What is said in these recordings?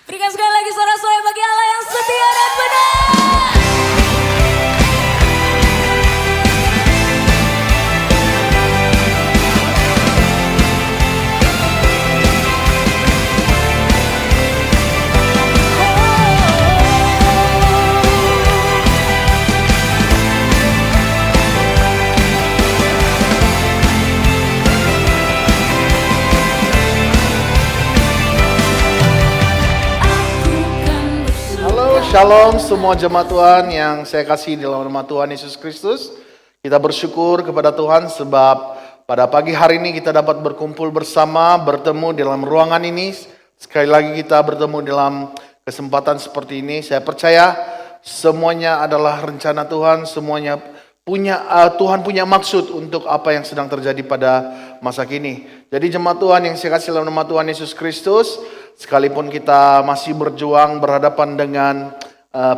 Berikan sekali lagi sorak-sorai bagi Allah yang setia dan benar. Shalom semua jemaat Tuhan yang saya kasih di dalam nama Tuhan Yesus Kristus. Kita bersyukur kepada Tuhan sebab pada pagi hari ini kita dapat berkumpul bersama, bertemu di dalam ruangan ini. Sekali lagi kita bertemu dalam kesempatan seperti ini. Saya percaya semuanya adalah rencana Tuhan, semuanya Tuhan punya maksud untuk apa yang sedang terjadi pada masa kini. Jadi jemaat Tuhan yang saya kasih dalam nama Tuhan Yesus Kristus, sekalipun kita masih berjuang berhadapan dengan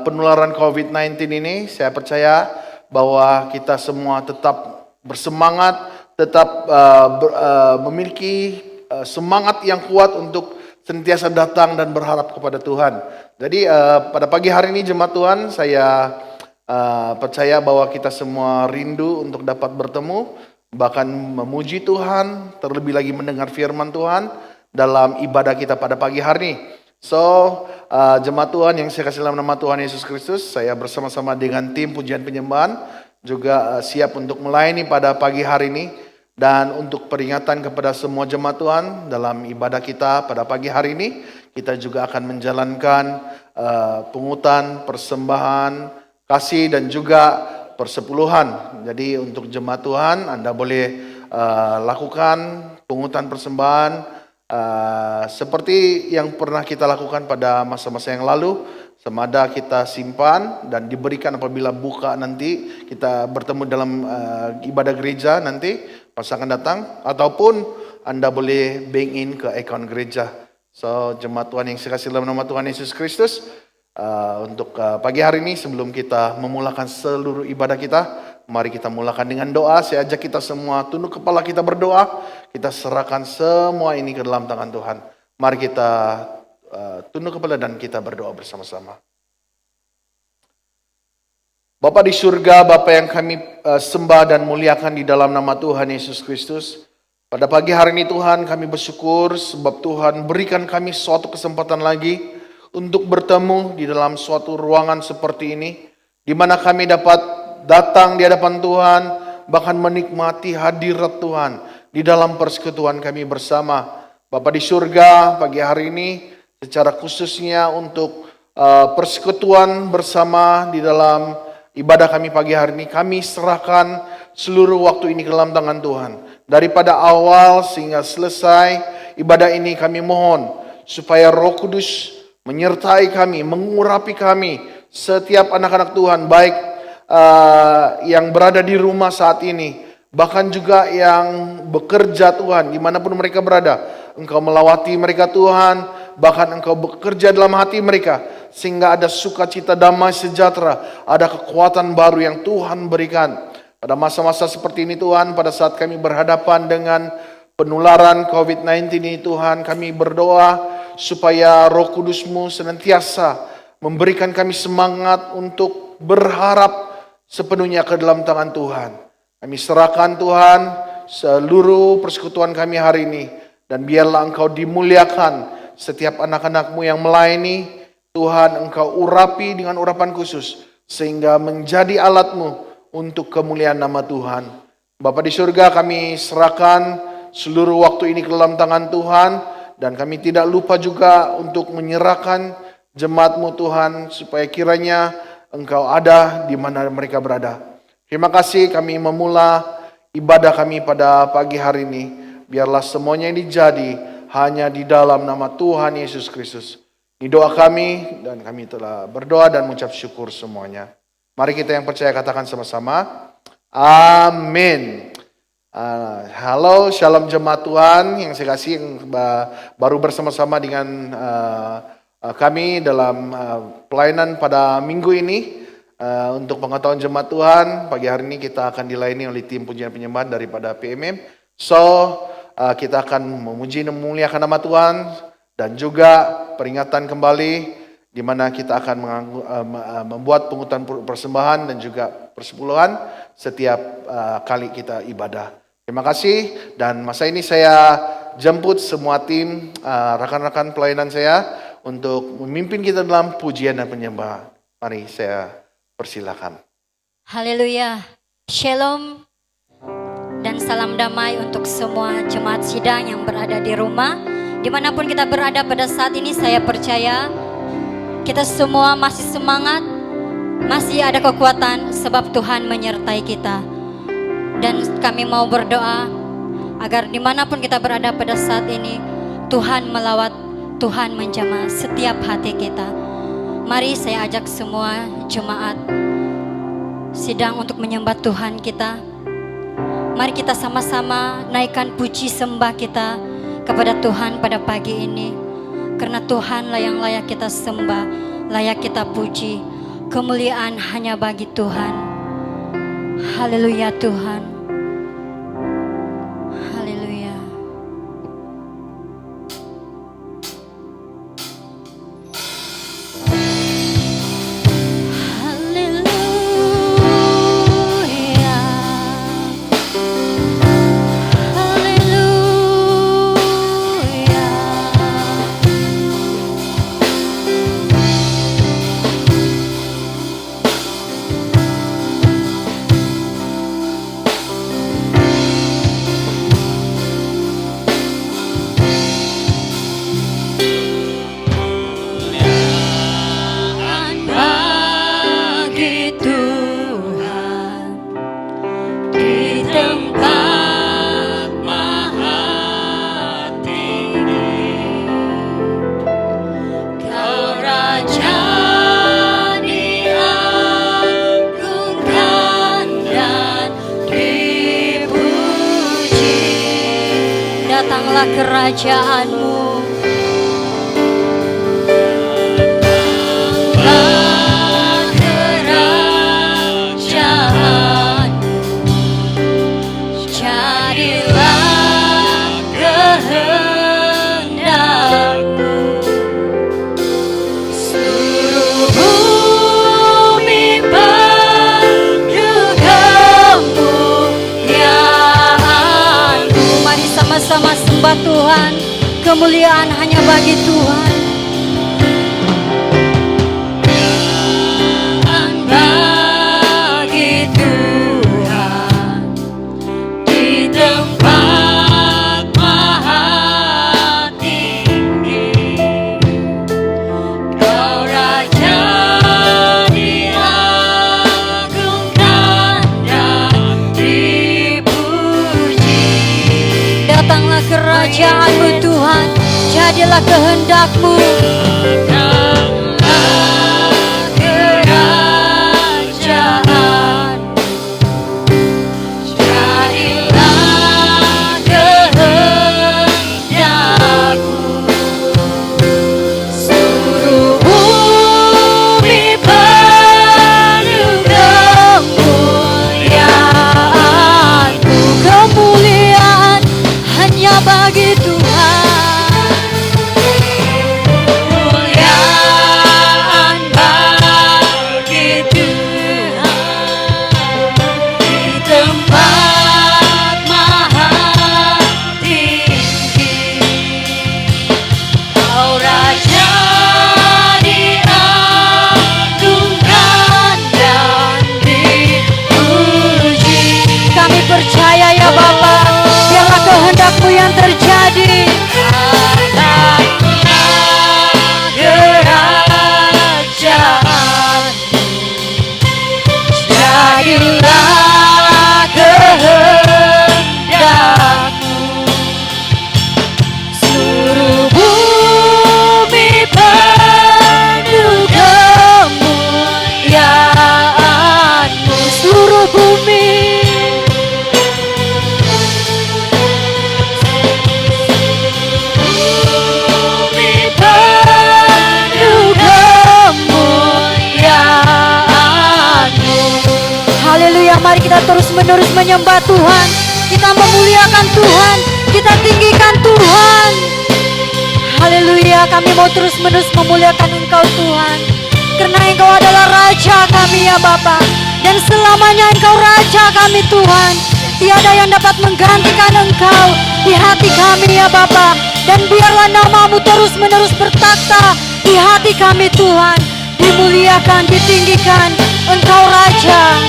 penularan COVID-19 ini, saya percaya bahwa kita semua tetap bersemangat, tetap memiliki semangat yang kuat untuk senantiasa datang dan berharap kepada Tuhan. Jadi pada pagi hari ini jemaat Tuhan, saya percaya bahwa kita semua rindu untuk dapat bertemu, bahkan memuji Tuhan, terlebih lagi mendengar firman Tuhan dalam ibadah kita pada pagi hari ini. So, jemaat Tuhan yang saya kasih dalam nama Tuhan Yesus Kristus, saya bersama-sama dengan tim pujian penyembahan juga siap untuk melayani pada pagi hari ini. Dan untuk peringatan kepada semua jemaat Tuhan dalam ibadah kita pada pagi hari ini, kita juga akan menjalankan pungutan, persembahan, kasih dan juga persepuluhan. Jadi untuk jemaat Tuhan, Anda boleh lakukan pungutan persembahan seperti yang pernah kita lakukan pada masa-masa yang lalu. Semada kita simpan dan diberikan apabila buka nanti kita bertemu dalam ibadah gereja nanti pas akan datang, ataupun Anda boleh bank in ke account gereja. So jemaat Tuhan yang saya kasih dalam nama Tuhan Yesus Kristus, untuk pagi hari ini sebelum kita memulakan seluruh ibadah kita, mari kita mulakan dengan doa. Saya ajak kita semua tunduk kepala kita berdoa. Kita serahkan semua ini ke dalam tangan Tuhan. Mari kita tunduk kepala dan kita berdoa bersama-sama. Bapa di surga, Bapa yang kami sembah dan muliakan di dalam nama Tuhan Yesus Kristus. Pada pagi hari ini Tuhan, kami bersyukur sebab Tuhan berikan kami suatu kesempatan lagi untuk bertemu di dalam suatu ruangan seperti ini, di mana kami dapat datang di hadapan Tuhan, bahkan menikmati hadirat Tuhan di dalam persekutuan kami bersama. Bapa di surga, pagi hari ini secara khususnya untuk persekutuan bersama di dalam ibadah kami pagi hari ini, kami serahkan seluruh waktu ini ke dalam tangan Tuhan. Daripada awal sehingga selesai ibadah ini, kami mohon supaya Roh Kudus menyertai kami, mengurapi kami, setiap anak-anak Tuhan, baik yang berada di rumah saat ini, bahkan juga yang bekerja Tuhan, dimanapun mereka berada. Engkau melawati mereka Tuhan, bahkan Engkau bekerja dalam hati mereka, sehingga ada sukacita, damai sejahtera, ada kekuatan baru yang Tuhan berikan. Pada masa-masa seperti ini Tuhan, pada saat kami berhadapan dengan penularan COVID-19 ini Tuhan, kami berdoa supaya Roh Kudus-Mu senantiasa memberikan kami semangat untuk berharap sepenuhnya ke dalam tangan Tuhan. Kami serahkan Tuhan seluruh persekutuan kami hari ini, dan biarlah Engkau dimuliakan setiap anak-anak-Mu yang melayani. Tuhan, Engkau urapi dengan urapan khusus sehingga menjadi alat-Mu untuk kemuliaan nama Tuhan. Bapa di surga, kami serahkan seluruh waktu ini ke dalam tangan Tuhan, dan kami tidak lupa juga untuk menyerahkan jemaat-Mu Tuhan, supaya kiranya Engkau ada di mana mereka berada. Terima kasih, kami memula ibadah kami pada pagi hari ini. Biarlah semuanya ini jadi hanya di dalam nama Tuhan Yesus Kristus. Ini doa kami, dan kami telah berdoa dan mengucap syukur semuanya. Mari kita yang percaya katakan sama-sama, amin. Halo, shalom jemaat Tuhan yang saya kasih, yang baru bersama-sama dengan kami dalam pelayanan pada minggu ini. Untuk pengetahuan jemaat Tuhan, pagi hari ini kita akan dilayani oleh tim pujian penyembahan daripada PMM. So, kita akan memuji dan memuliakan nama Tuhan dan juga peringatan kembali di mana kita akan membuat pungutan persembahan dan juga persepuluhan setiap kali kita ibadah. Terima kasih, dan masa ini saya jemput semua tim rakan-rakan pelayanan saya untuk memimpin kita dalam pujian dan penyembahan. Mari saya persilakan. Haleluya. Shalom dan salam damai untuk semua jemaat sidang yang berada di rumah. Dimanapun kita berada pada saat ini, saya percaya kita semua masih semangat, masih ada kekuatan sebab Tuhan menyertai kita. Dan kami mau berdoa agar dimanapun kita berada pada saat ini, Tuhan melawat, Tuhan menjamah setiap hati kita. Mari saya ajak semua jemaat sidang untuk menyembah Tuhan kita. Mari kita sama-sama naikkan puji sembah kita kepada Tuhan pada pagi ini. Karena Tuhanlah yang layak kita sembah, layak kita puji. Kemuliaan hanya bagi Tuhan. Haleluya Tuhan. Haleluya. Haleluya. Haleluya. Bagi Tuhan di tempat maha tinggi, Kau Raja diagungkan dan dipuji. Datanglah kerajaan-Mu. Sama sembah Tuhan, kemuliaan hanya bagi Tuhan. Bagi Tuhan di tempat maha tinggi, Kau Raja diagungkan dan dipuji. Datanglah kerajaan-Mu Tuhan, jadilah kehendak-Mu. Datanglah kerajaan, jadilah kehendak-Mu. Seluruh bumi penuh kemuliaan-Mu. Kemuliaan hanya bagi Tuhan. Kemuliaan bagi Tuhan di tempat maha tinggi, Kau Raja diagungkan dan dipuji. Kami percaya ya Bapa, biarlah kehendak-Mu yang terjadi. Kerajaan, jadilah kehendak-Mu. Seluruh bumi penuh kemuliaan-Mu. Seluruh bumi penuh kemuliaan-Mu. Haleluya, mari kita terus-menerus menyembah Tuhan. Kita memuliakan Tuhan, kita tinggikan Tuhan. Haleluya, kami mau terus-menerus memuliakan Engkau Tuhan. Karena Engkau adalah Raja kami ya Bapa. Dan selamanya Engkau Raja kami Tuhan. Tiada yang dapat menggantikan Engkau di hati kami ya Bapa. Dan biarlah nama-Mu terus-menerus bertakhta di hati kami Tuhan. Dimuliakan, ditinggikan Engkau Raja.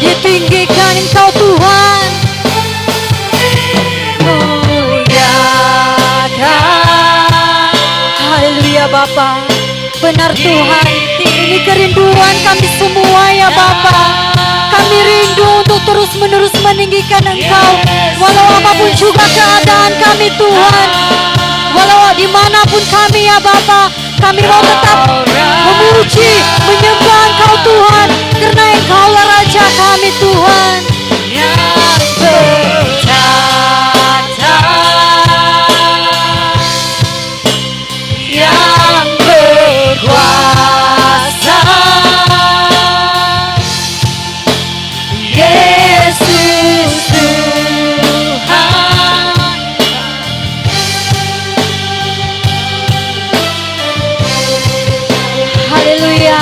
Ditinggikan Engkau Tuhan. Muliakan. Haleluya Bapa. Benar Tuhan, ini kerinduan kami semua ya Bapa. Kami rindu untuk terus-menerus meninggikan Engkau. Walau apapun juga keadaan kami Tuhan. Walau dimanapun kami ya Bapa, kami mau tetap memuji, menyembah Engkau Tuhan. Karena Engkaulah Raja kami Tuhan. Yang bertata, yang berkuasa, Yesus Tuhan. Haleluya.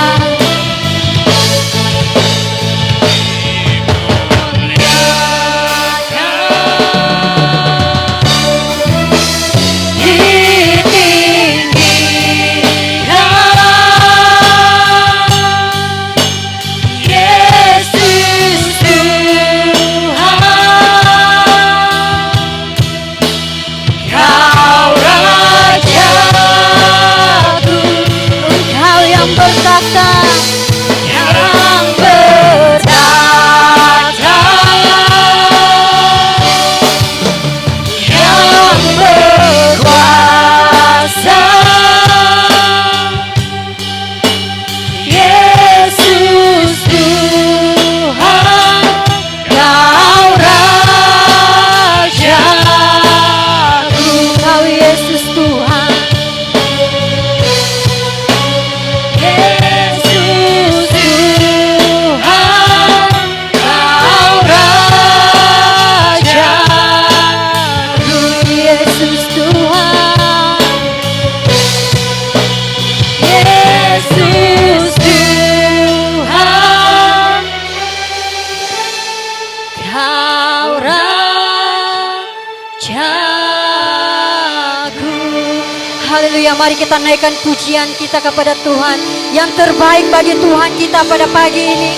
Haleluya, mari kita naikkan pujian kita kepada Tuhan. Yang terbaik bagi Tuhan kita pada pagi ini.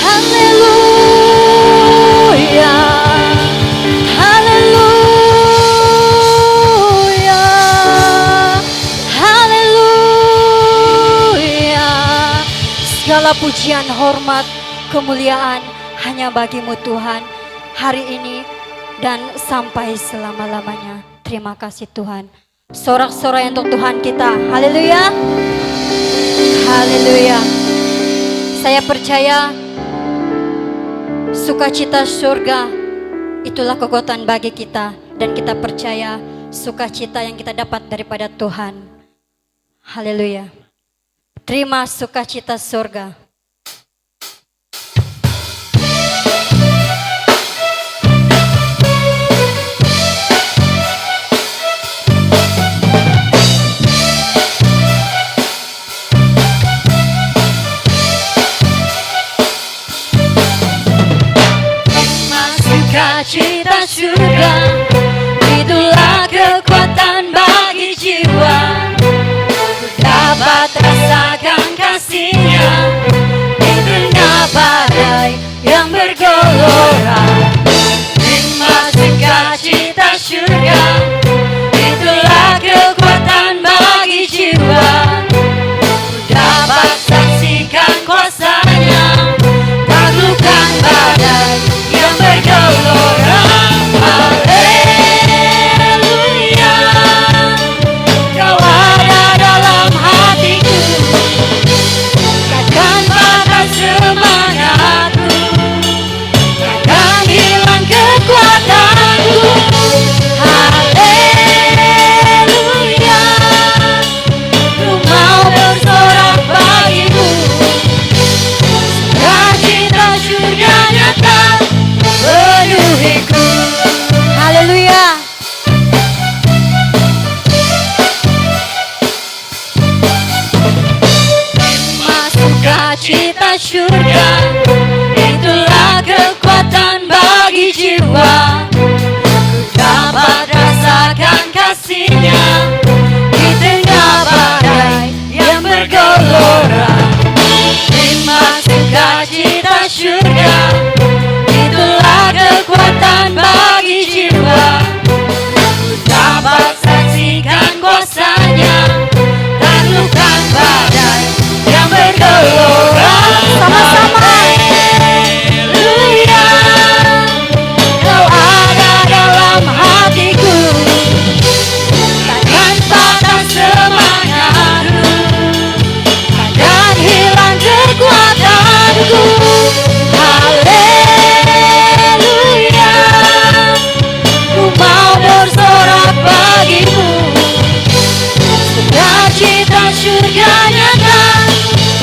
Haleluya, haleluya, haleluya. Segala pujian, hormat, kemuliaan hanya bagi-Mu Tuhan hari ini dan sampai selama-lamanya. Terima kasih Tuhan. Sorak-sorai untuk Tuhan kita. Haleluya. Haleluya. Saya percaya sukacita surga itulah kekuatan bagi kita. Dan kita percaya sukacita yang kita dapat daripada Tuhan. Haleluya. Terima sukacita surga. Sukacita surga, itulah kekuatan bagi jiwa. Ku dapat rasakan kasih-Nya surga, itulah kekuatan bagi jiwa. Dapat rasakan kasih-Nya di tengah badai yang bergelora. Terima sukacita surga, itulah kekuatan bagi jiwa. Dapat saksikan kuasa-Nya, taklukkan badai yang bergelora. Sama-sama. Haleluya, Kau ada dalam hatiku, takkan patah semangatku, takkan hilang kekuatanku. Haleluya, ku mau bersorak bagimu, sukacita surga nyata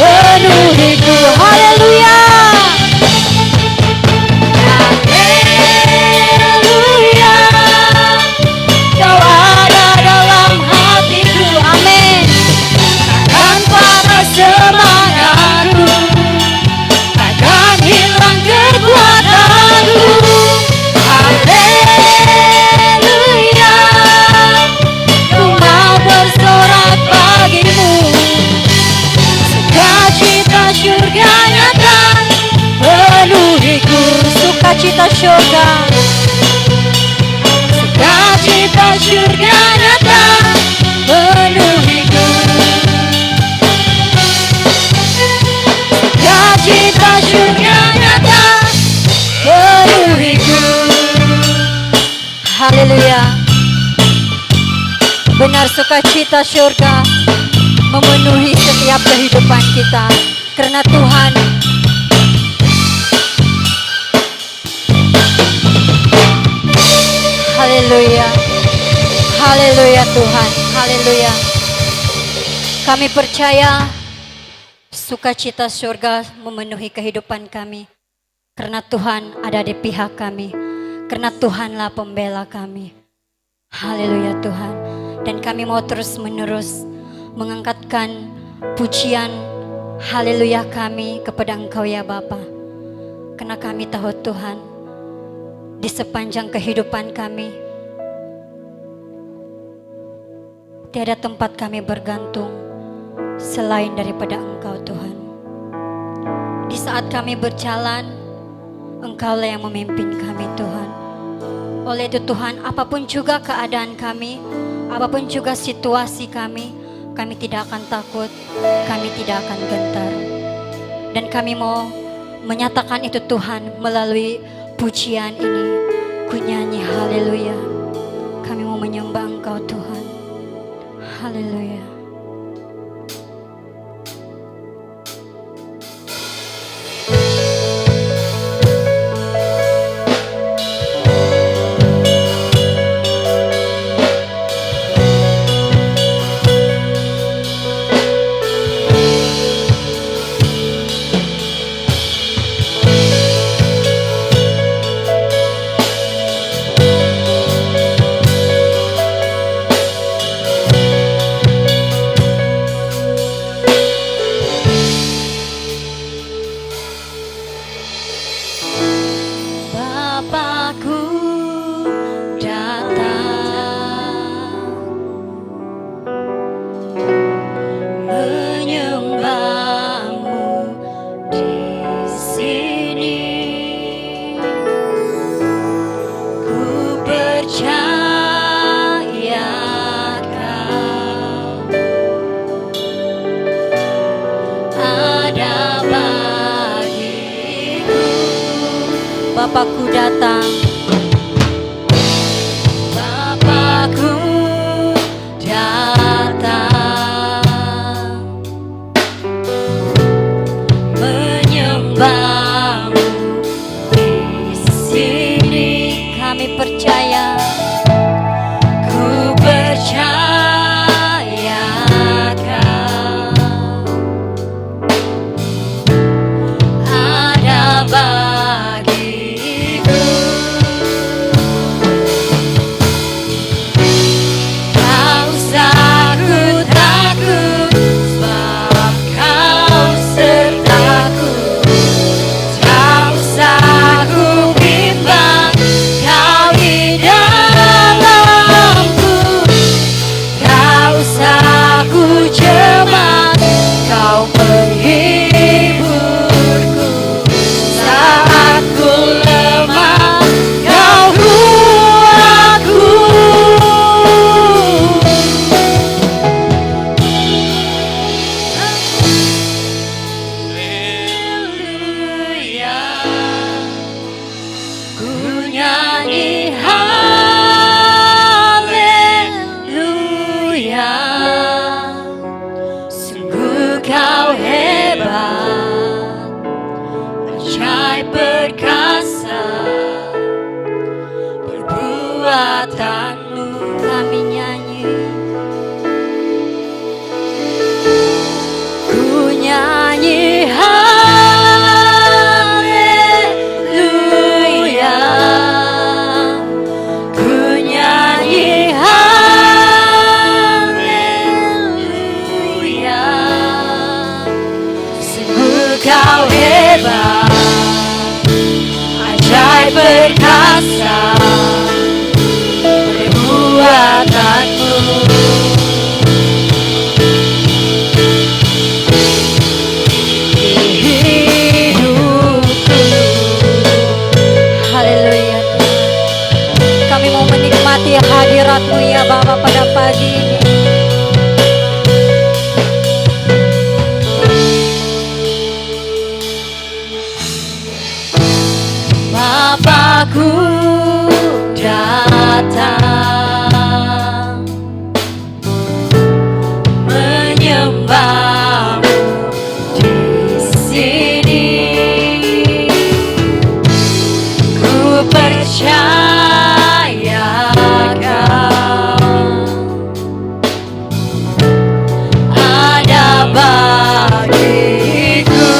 penuhiku. Haleluya, haleluya, Kau ada dalam hatiku. Amin. Takkan patah semangatku, takkan hilang kekuatanku. Haleluya, ku mau bersorak bagimu, sukacita surga nyata penuhiku. Sukacita surga, sukacita surga nyata penuhiku. Sukacita surga nyata penuhiku. Haleluya. Benar, sukacita surga memenuhi setiap kehidupan kita. Karena Tuhan haleluya. Haleluya Tuhan. Haleluya. Kami percaya sukacita surga memenuhi kehidupan kami. Karena Tuhan ada di pihak kami. Karena Tuhanlah pembela kami. Haleluya Tuhan. Dan kami mau terus menerus mengangkatkan pujian haleluya kami kepada Engkau ya Bapa. Karena kami tahu Tuhan, di sepanjang kehidupan kami tiada tempat kami bergantung selain daripada Engkau Tuhan. Di saat kami berjalan, Engkaulah yang memimpin kami Tuhan. Oleh itu Tuhan, apapun juga keadaan kami, apapun juga situasi kami tidak akan takut, kami tidak akan gentar. Dan kami mau menyatakan itu Tuhan melalui pujian ini. Ku nyanyi haleluya. Kami mau menyembah Engkau Tuhan. Haleluya. Bapakku datang menyembahmu di sini. Ku percaya Kau ada bagiku. Bapakku datang, Bapakku datang menyembahmu di sini. kami percaya Ku percaya Kau ada bagiku. ajaib perkasa perbuatanmu. Kami nyanyi, Ku nyanyi haleluya, ku nyanyi haleluya. Sungguh kau hebat, ajaib perkasa perbuatanmu. haleluya Tuhan. Kami mau menikmati hadirat-Mu ya Bapa pada pagi ini. Bapakku datang menyembahmu di sini. Ku percaya kau ada bagiku.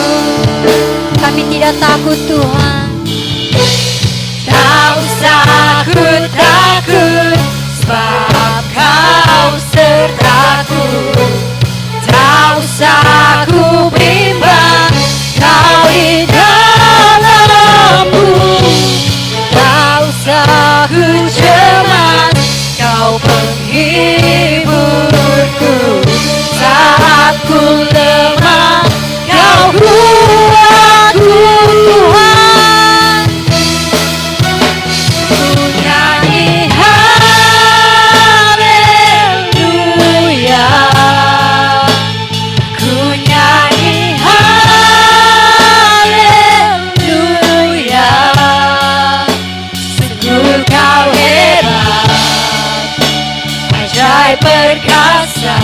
Kami tidak takut Tuhan. Tak usah ku takut, sebab kau sertaku. Tak usah ku bimbang, kau di dalamku. Tak usah ku cemas, kau penghiburku. Saat ku lemah, kau kuatku Tuhan. Ku nyanyi haleluya, ku nyanyi haleluya. Sungguh kau hebat, ajaib perkasa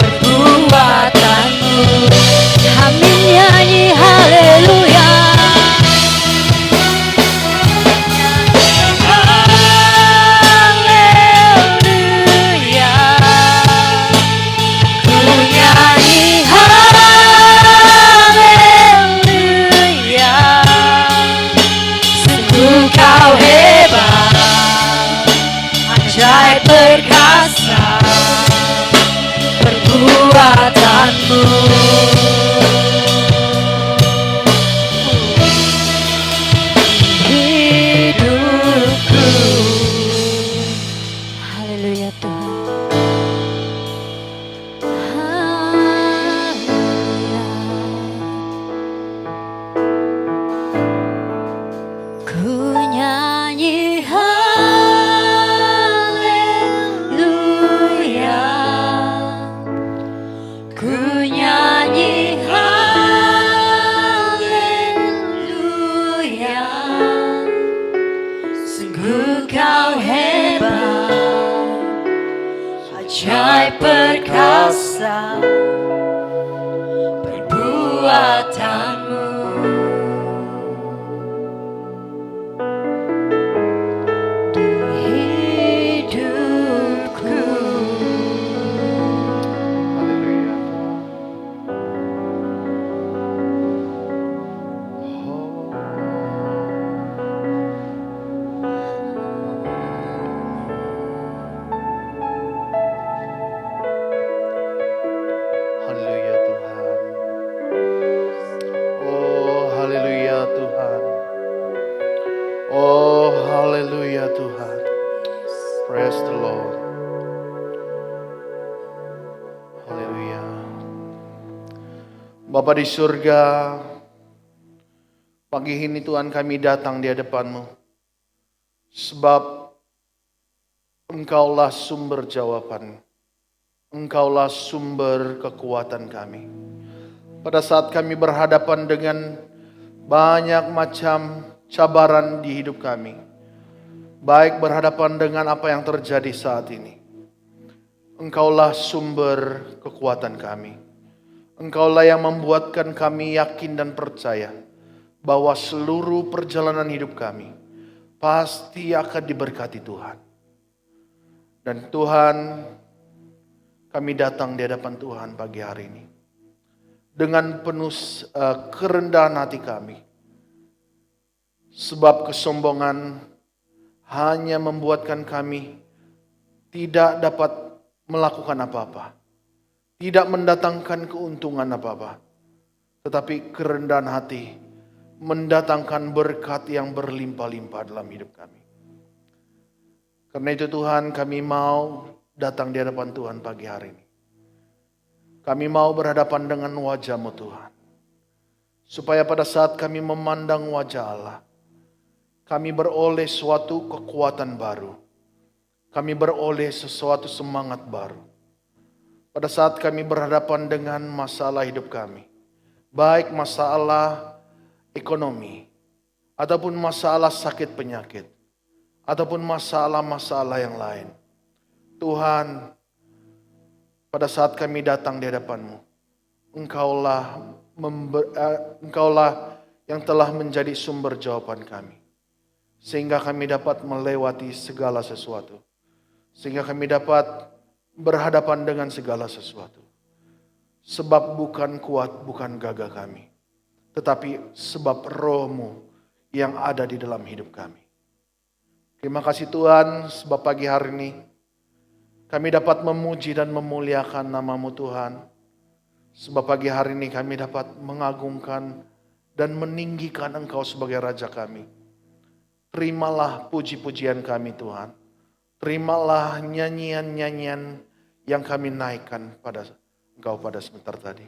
perbuatanmu. Kami nyanyi haleluya. Haleluya, ku nyanyi haleluya. Sungguh kau hebat, ajaib perkasa perbuatanmu. Hidupku. Haleluya Tuhan. Ku nyanyi haleluya, ku nyanyi haleluya. Sungguh kau hebat, ajaib perkasa perbuatanmu. Hidupku. Haleluya. Haleluya Tuhan. Oh haleluya Tuhan. Oh haleluya Tuhan. Praise the Lord. Haleluya. Bapa di surga, pagi ini Tuhan kami datang di hadapan-Mu. Sebab Engkaulah sumber jawaban. Engkaulah sumber kekuatan kami. Pada saat kami berhadapan dengan banyak macam cabaran di hidup kami, baik berhadapan dengan apa yang terjadi saat ini, Engkaulah sumber kekuatan kami. Engkaulah yang membuatkan kami yakin dan percaya bahwa seluruh perjalanan hidup kami pasti akan diberkati Tuhan. Dan Tuhan, kami datang di hadapan Tuhan pagi hari ini dengan penuh kerendahan hati kami. Sebab kesombongan hanya membuatkan kami tidak dapat melakukan apa-apa. Tidak mendatangkan keuntungan apa-apa. Tetapi kerendahan hati mendatangkan berkat yang berlimpah-limpah dalam hidup kami. Karena itu Tuhan, kami mau datang di hadapan Tuhan pagi hari ini. Kami mau berhadapan dengan wajah-Mu Tuhan. Supaya pada saat kami memandang wajah Allah, kami beroleh suatu kekuatan baru. Kami beroleh sesuatu semangat baru. Pada saat kami berhadapan dengan masalah hidup kami, baik masalah ekonomi, ataupun masalah sakit penyakit, ataupun masalah-masalah yang lain. Tuhan, pada saat kami datang di hadapan-Mu, Engkaulah yang telah menjadi sumber jawaban kami. Sehingga kami dapat melewati segala sesuatu. Sehingga kami dapat berhadapan dengan segala sesuatu. Sebab bukan kuat, bukan gagah kami. Tetapi sebab Roh-Mu yang ada di dalam hidup kami. Terima kasih Tuhan, sebab pagi hari ini kami dapat memuji dan memuliakan nama-Mu Tuhan. Sebab pagi hari ini kami dapat mengagungkan dan meninggikan Engkau sebagai Raja kami. Terimalah puji-pujian kami Tuhan. Terimalah nyanyian-nyanyian yang kami naikkan pada Engkau pada sebentar tadi.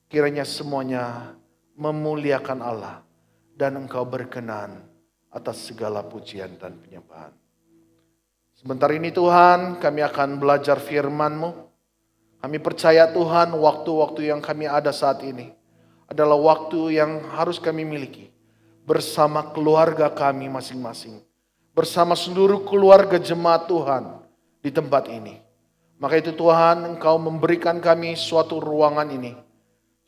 Kiranya semuanya memuliakan Allah dan Engkau berkenan atas segala pujian dan penyembahan. Sebentar ini Tuhan, kami akan belajar firman-Mu. Kami percaya Tuhan, waktu-waktu yang kami ada saat ini adalah waktu yang harus kami miliki bersama keluarga kami masing-masing, bersama seluruh keluarga jemaat Tuhan di tempat ini. Maka itu Tuhan, Engkau memberikan kami suatu ruangan ini,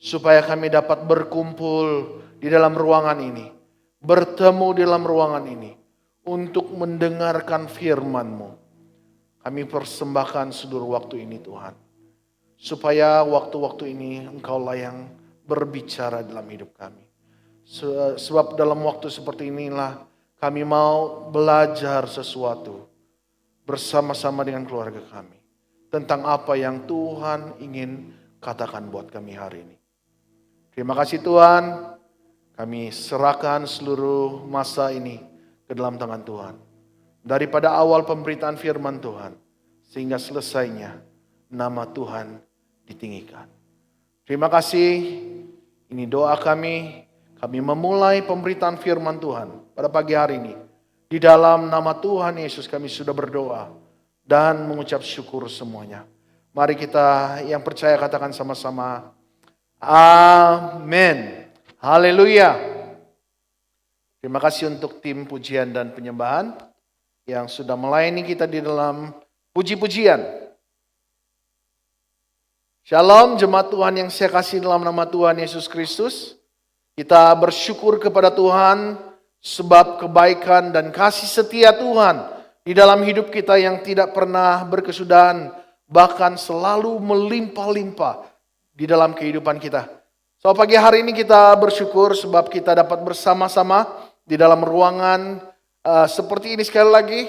supaya kami dapat berkumpul di dalam ruangan ini, bertemu di dalam ruangan ini, untuk mendengarkan firman-Mu. Kami persembahkan seluruh waktu ini Tuhan, supaya waktu-waktu ini Engkaulah yang berbicara dalam hidup kami. Sebab dalam waktu seperti inilah kami mau belajar sesuatu bersama-sama dengan keluarga kami tentang apa yang Tuhan ingin katakan buat kami hari ini. Terima kasih Tuhan, kami serahkan seluruh masa ini ke dalam tangan Tuhan. Daripada awal pemberitaan firman Tuhan sehingga selesainya nama Tuhan ditinggikan. Terima kasih, ini doa kami. Kami memulai pemberitaan firman Tuhan pada pagi hari ini. Di dalam nama Tuhan Yesus kami sudah berdoa dan mengucap syukur semuanya. Mari kita yang percaya katakan sama-sama. Amin. Haleluya. Terima kasih untuk tim pujian dan penyembahan yang sudah melayani kita di dalam puji-pujian. Shalom jemaat Tuhan yang saya kasih dalam nama Tuhan Yesus Kristus. Kita bersyukur kepada Tuhan sebab kebaikan dan kasih setia Tuhan di dalam hidup kita yang tidak pernah berkesudahan, bahkan selalu melimpah-limpah di dalam kehidupan kita. So pagi hari ini kita bersyukur sebab kita dapat bersama-sama di dalam ruangan seperti ini sekali lagi.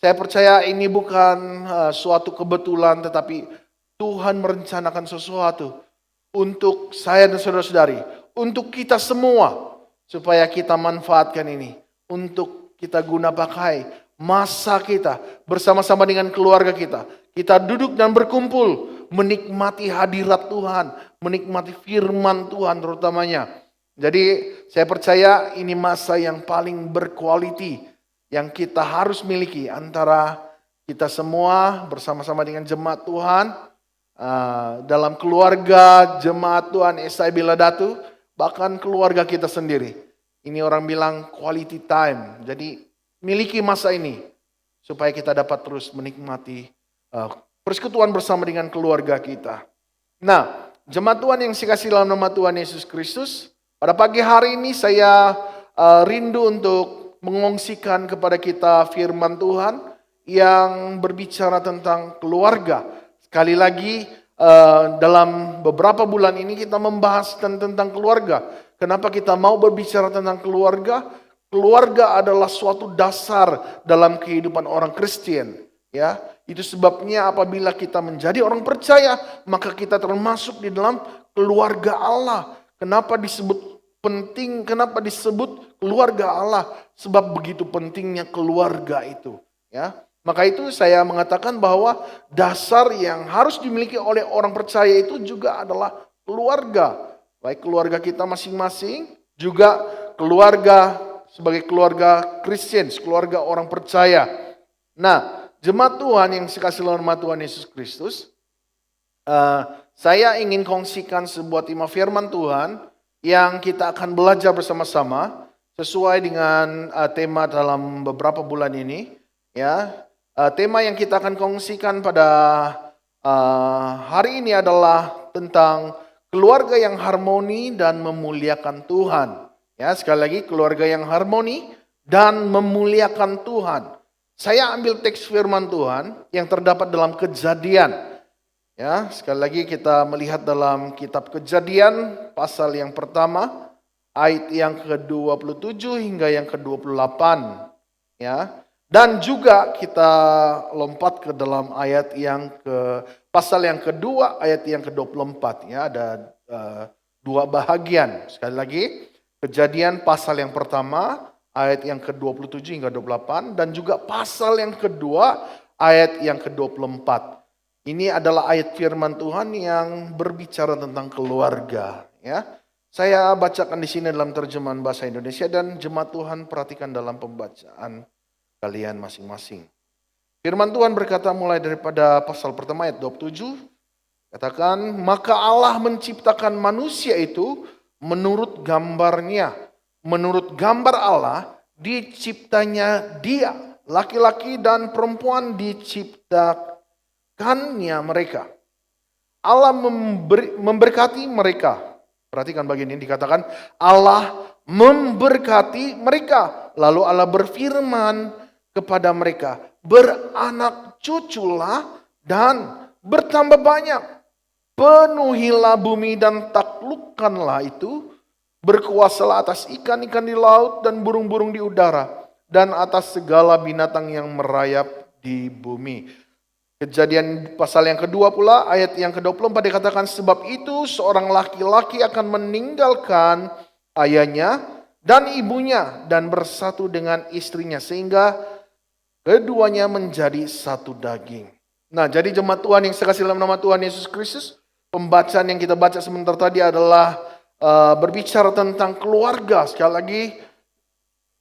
Saya percaya ini bukan suatu kebetulan, tetapi Tuhan merencanakan sesuatu untuk saya dan saudara-saudari. Untuk kita semua, supaya kita manfaatkan ini, untuk kita guna pakai masa kita bersama-sama dengan keluarga kita. Kita duduk dan berkumpul, menikmati hadirat Tuhan, menikmati firman Tuhan terutamanya. Jadi saya percaya ini masa yang paling berkualiti yang kita harus miliki antara kita semua bersama-sama dengan jemaat Tuhan, dalam keluarga jemaat Tuhan SIB Ladatu, bahkan keluarga kita sendiri. Ini orang bilang quality time. Jadi miliki masa ini supaya kita dapat terus menikmati persekutuan bersama dengan keluarga kita. Nah, jemaat Tuhan yang saya kasih dalam nama Tuhan Yesus Kristus, Pada pagi hari ini saya rindu untuk mengongsikan kepada kita firman Tuhan yang berbicara tentang keluarga. Sekali lagi dalam beberapa bulan ini kita membahas tentang keluarga. Kenapa kita mau berbicara tentang keluarga? Keluarga adalah suatu dasar dalam kehidupan orang Kristen. Ya, itu sebabnya apabila kita menjadi orang percaya, maka kita termasuk di dalam keluarga Allah. Kenapa disebut penting? Kenapa disebut keluarga Allah? Sebab begitu pentingnya keluarga itu. Ya, maka itu saya mengatakan bahwa dasar yang harus dimiliki oleh orang percaya itu juga adalah keluarga. Baik keluarga kita masing-masing, juga keluarga sebagai keluarga Kristen, keluarga orang percaya. Nah, jemaat Tuhan yang dikasihi oleh Tuhan Yesus Kristus, saya ingin kongsikan sebuah tema firman Tuhan yang kita akan belajar bersama-sama sesuai dengan tema dalam beberapa bulan ini. Ya, tema yang kita akan kongsikan pada hari ini adalah tentang keluarga yang harmoni dan memuliakan Tuhan. Ya, sekali lagi keluarga yang harmoni dan memuliakan Tuhan. Saya ambil teks firman Tuhan yang terdapat dalam Kejadian. Ya, sekali lagi kita melihat dalam kitab Kejadian pasal yang pertama, ayat yang ke-27 hingga yang ke-28. Ya. Dan juga kita lompat ke dalam ayat yang pasal yang kedua, ayat yang ke-24. Ya, ada dua bahagian. Sekali lagi, Kejadian pasal yang pertama, ayat yang ke-27 hingga 28 dan juga pasal yang kedua ayat yang ke-24. Ini adalah ayat firman Tuhan yang berbicara tentang keluarga, ya. Saya bacakan di sini dalam terjemahan bahasa Indonesia dan jemaat Tuhan perhatikan dalam pembacaan kalian masing-masing. Firman Tuhan berkata mulai daripada pasal pertama ayat 27, katakan, maka Allah menciptakan manusia itu menurut gambarnya. Menurut gambar Allah, diciptanya dia, laki-laki dan perempuan diciptakannya mereka. Allah memberkati mereka. Perhatikan bagian ini dikatakan, Allah memberkati mereka. Lalu Allah berfirman kepada mereka, beranak cuculah dan bertambah banyak. Penuhilah bumi dan taklukkanlah itu. Berkuasalah atas ikan-ikan di laut dan burung-burung di udara. Dan atas segala binatang yang merayap di bumi. Kejadian pasal yang kedua pula ayat yang ke-24 dikatakan, sebab itu seorang laki-laki akan meninggalkan ayahnya dan ibunya dan bersatu dengan istrinya sehingga keduanya menjadi satu daging. Nah, jadi jemaat Tuhan yang sekasihi dalam nama Tuhan Yesus Kristus, pembacaan yang kita baca sebentar tadi adalah berbicara tentang keluarga. Sekali lagi,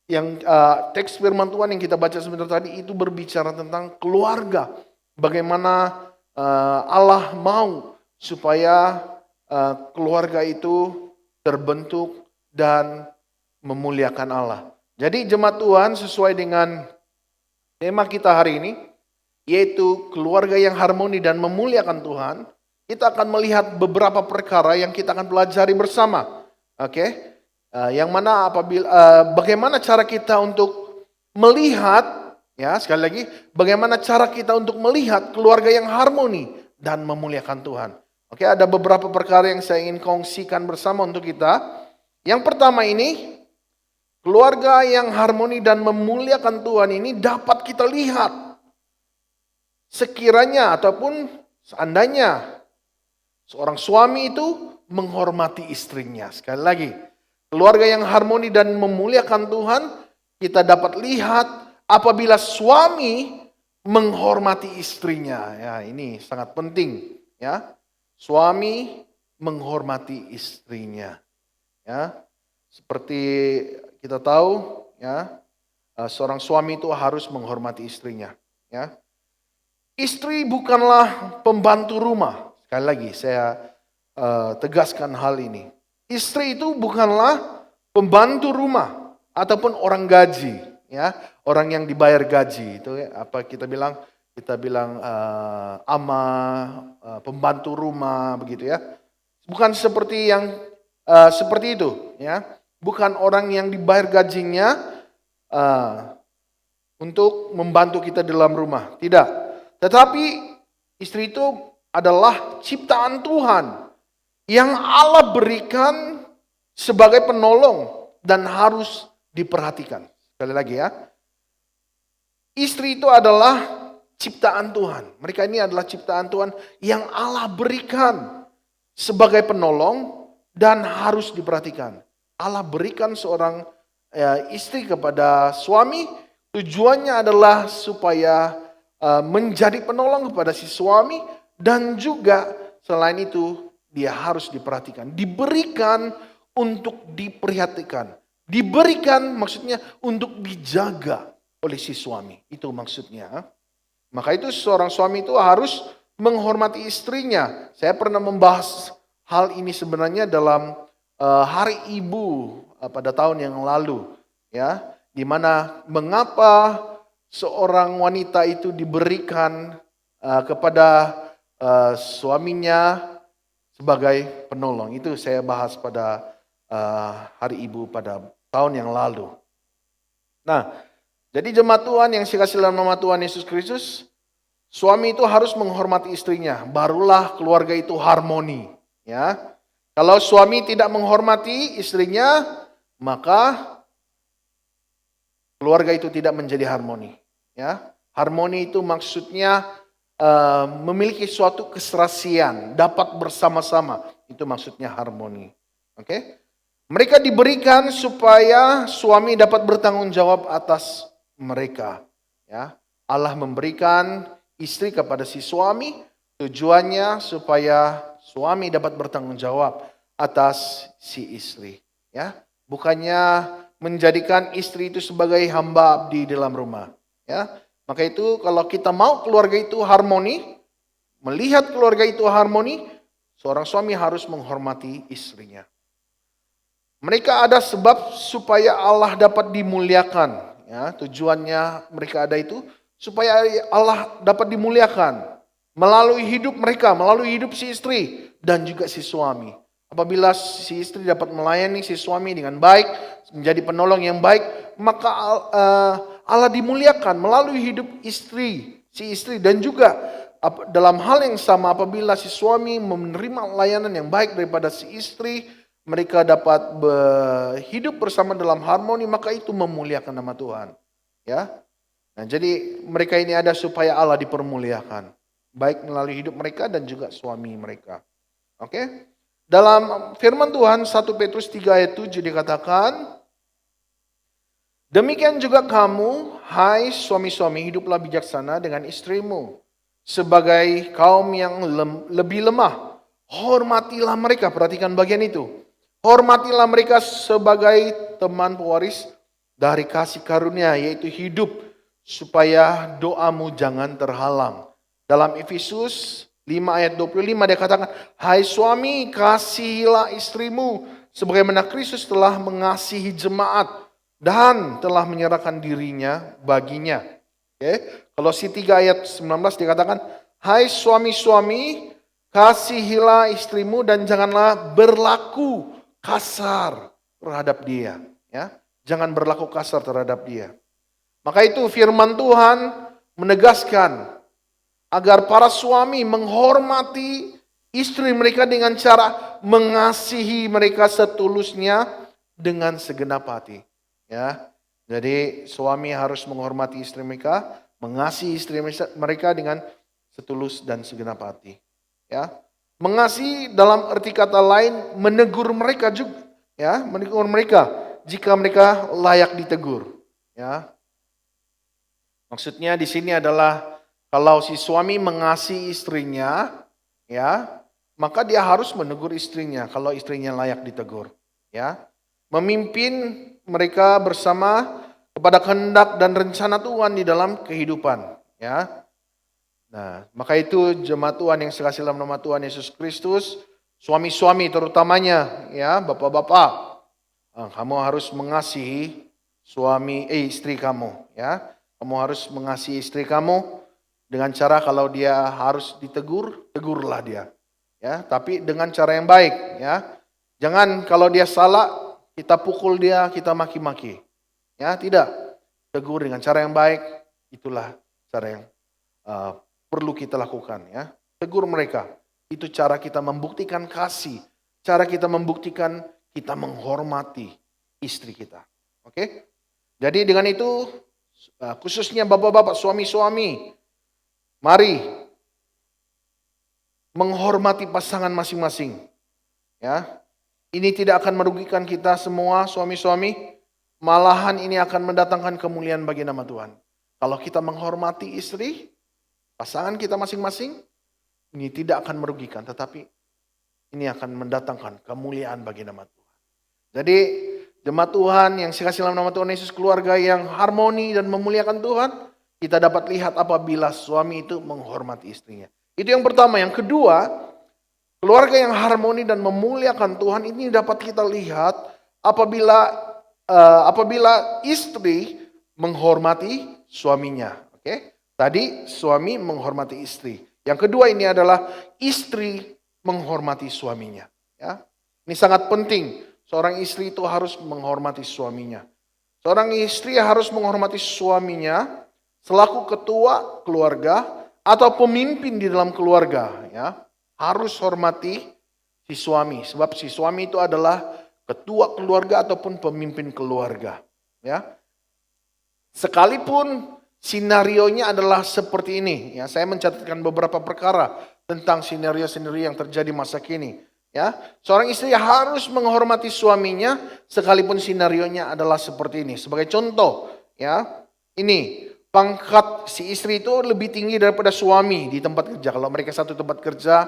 yang teks firman Tuhan yang kita baca sebentar tadi itu berbicara tentang keluarga. Bagaimana Allah mau supaya keluarga itu terbentuk dan memuliakan Allah. Jadi jemaat Tuhan sesuai dengan tema kita hari ini, yaitu keluarga yang harmoni dan memuliakan Tuhan. Kita akan melihat beberapa perkara yang kita akan pelajari bersama. Oke? Yang mana bagaimana cara kita untuk melihat, ya sekali lagi, bagaimana cara kita untuk melihat keluarga yang harmoni dan memuliakan Tuhan. Oke, ada beberapa perkara yang saya ingin kongsikan bersama untuk kita. Yang pertama ini, keluarga yang harmoni dan memuliakan Tuhan ini dapat kita lihat. Sekiranya ataupun seandainya seorang suami itu menghormati istrinya. Sekali lagi, keluarga yang harmoni dan memuliakan Tuhan, kita dapat lihat apabila suami menghormati istrinya. Ya, ini sangat penting, ya. Suami menghormati istrinya. Ya. Seperti kita tahu, ya, seorang suami itu harus menghormati istrinya, ya. Istri bukanlah pembantu rumah. Sekali lagi saya tegaskan hal ini. Istri itu bukanlah pembantu rumah ataupun orang gaji, ya, orang yang dibayar gaji itu ya, apa kita bilang ama, pembantu rumah begitu ya. Bukan seperti yang seperti itu, ya. Bukan orang yang dibayar gajinya untuk membantu kita di dalam rumah, tidak. Tetapi istri itu adalah ciptaan Tuhan yang Allah berikan sebagai penolong dan harus diperhatikan. Sekali lagi ya, istri itu adalah ciptaan Tuhan. Mereka ini adalah ciptaan Tuhan yang Allah berikan sebagai penolong dan harus diperhatikan. Allah berikan seorang istri kepada suami, tujuannya adalah supaya menjadi penolong kepada si suami, dan juga selain itu dia harus diperhatikan, diberikan untuk diperhatikan, diberikan maksudnya untuk dijaga oleh si suami, itu maksudnya. Maka itu seorang suami itu harus menghormati istrinya. Saya pernah membahas hal ini sebenarnya dalam Hari Ibu pada tahun yang lalu, ya, di mana mengapa seorang wanita itu diberikan kepada suaminya sebagai penolong. Itu saya bahas pada Hari Ibu pada tahun yang lalu. Nah, jadi jemaat Tuhan yang saya kasih dalam nama Tuhan Yesus Kristus, suami itu harus menghormati istrinya, barulah keluarga itu harmoni, ya. Kalau suami tidak menghormati istrinya, maka keluarga itu tidak menjadi harmoni. Ya, harmoni itu maksudnya memiliki suatu keserasian, dapat bersama-sama. Itu maksudnya harmoni. Oke? Mereka diberikan supaya suami dapat bertanggung jawab atas mereka. Ya, Allah memberikan istri kepada si suami, tujuannya supaya suami dapat bertanggung jawab atas si istri, ya. Bukannya menjadikan istri itu sebagai hamba abdi dalam rumah, ya. Maka itu kalau kita mau keluarga itu harmoni, melihat keluarga itu harmoni, seorang suami harus menghormati istrinya. Mereka ada sebab supaya Allah dapat dimuliakan, ya. Tujuannya mereka ada itu supaya Allah dapat dimuliakan melalui hidup mereka, melalui hidup si istri dan juga si suami. Apabila si istri dapat melayani si suami dengan baik, menjadi penolong yang baik, maka Allah dimuliakan melalui hidup si istri. Dan juga dalam hal yang sama, apabila si suami menerima layanan yang baik daripada si istri, mereka dapat hidup bersama dalam harmoni, maka itu memuliakan nama Tuhan. Ya. Nah, jadi mereka ini ada supaya Allah dipermuliakan, baik melalui hidup mereka dan juga suami mereka. Oke? Dalam firman Tuhan 1 Petrus 3 ayat 7 dikatakan, demikian juga kamu, hai suami-suami, hiduplah bijaksana dengan istrimu sebagai kaum yang lebih lemah. Hormatilah mereka, perhatikan bagian itu. Hormatilah mereka sebagai teman pewaris dari kasih karunia, yaitu hidup, supaya doamu jangan terhalang. Dalam Efesus 5 ayat 25 dia katakan, hai suami, kasihilah istrimu sebagaimana Kristus telah mengasihi jemaat dan telah menyerahkan dirinya baginya. Oke. Kolose 3 ayat 19 dikatakan, hai suami-suami, kasihilah istrimu dan janganlah berlaku kasar terhadap dia. Ya, jangan berlaku kasar terhadap dia. Maka itu firman Tuhan menegaskan agar para suami menghormati istri mereka dengan cara mengasihi mereka setulusnya dengan segenap hati. Ya, jadi suami harus menghormati istri mereka, mengasihi istri mereka dengan setulus dan segenap hati. Ya, mengasihi dalam arti kata lain menegur mereka juga. Ya, menegur mereka jika mereka layak ditegur. Ya, maksudnya di sini adalah kalau si suami mengasihi istrinya, ya, maka dia harus menegur istrinya kalau istrinya layak ditegur, ya. Memimpin mereka bersama kepada kehendak dan rencana Tuhan di dalam kehidupan, ya. Nah, maka itu jemaat Tuhan yang sekasih dalam nama Tuhan Yesus Kristus, suami-suami terutamanya, ya, bapak-bapak, kamu harus mengasihi istri kamu, ya. Kamu harus mengasihi istri kamu. Dengan cara kalau dia harus ditegur, tegurlah dia. Ya, tapi dengan cara yang baik, ya. Jangan kalau dia salah, kita pukul dia, kita maki-maki. Ya, tidak. Tegur dengan cara yang baik, itulah cara yang perlu kita lakukan. Ya, tegur mereka. Itu cara kita membuktikan kasih. Cara kita membuktikan kita menghormati istri kita. Oke? Jadi dengan itu, khususnya bapak-bapak, suami-suami, mari menghormati pasangan masing-masing. Ya, ini tidak akan merugikan kita semua suami-suami, malahan ini akan mendatangkan kemuliaan bagi nama Tuhan. Kalau kita menghormati istri, pasangan kita masing-masing, ini tidak akan merugikan, tetapi ini akan mendatangkan kemuliaan bagi nama Tuhan. Jadi jemaat Tuhan yang dikasihi dalam nama Tuhan Yesus, keluarga yang harmoni dan memuliakan Tuhan, kita dapat lihat apabila suami itu menghormati istrinya. Itu yang pertama. Yang kedua, keluarga yang harmoni dan memuliakan Tuhan ini dapat kita lihat apabila istri menghormati suaminya. Oke? Tadi suami menghormati istri. Yang kedua ini adalah istri menghormati suaminya. Ya, ini sangat penting. Seorang istri itu harus menghormati suaminya. Seorang istri harus menghormati suaminya selaku ketua keluarga atau pemimpin di dalam keluarga. Ya, harus hormati si suami. Sebab si suami itu adalah ketua keluarga ataupun pemimpin keluarga. Ya, sekalipun sinarionya adalah seperti ini. Ya, saya mencatatkan beberapa perkara tentang sinerio-sinerio yang terjadi masa kini. Ya, seorang istri harus menghormati suaminya sekalipun sinarionya adalah seperti ini. Sebagai contoh, ya, ini pangkat si istri itu lebih tinggi daripada suami di tempat kerja. Kalau mereka satu tempat kerja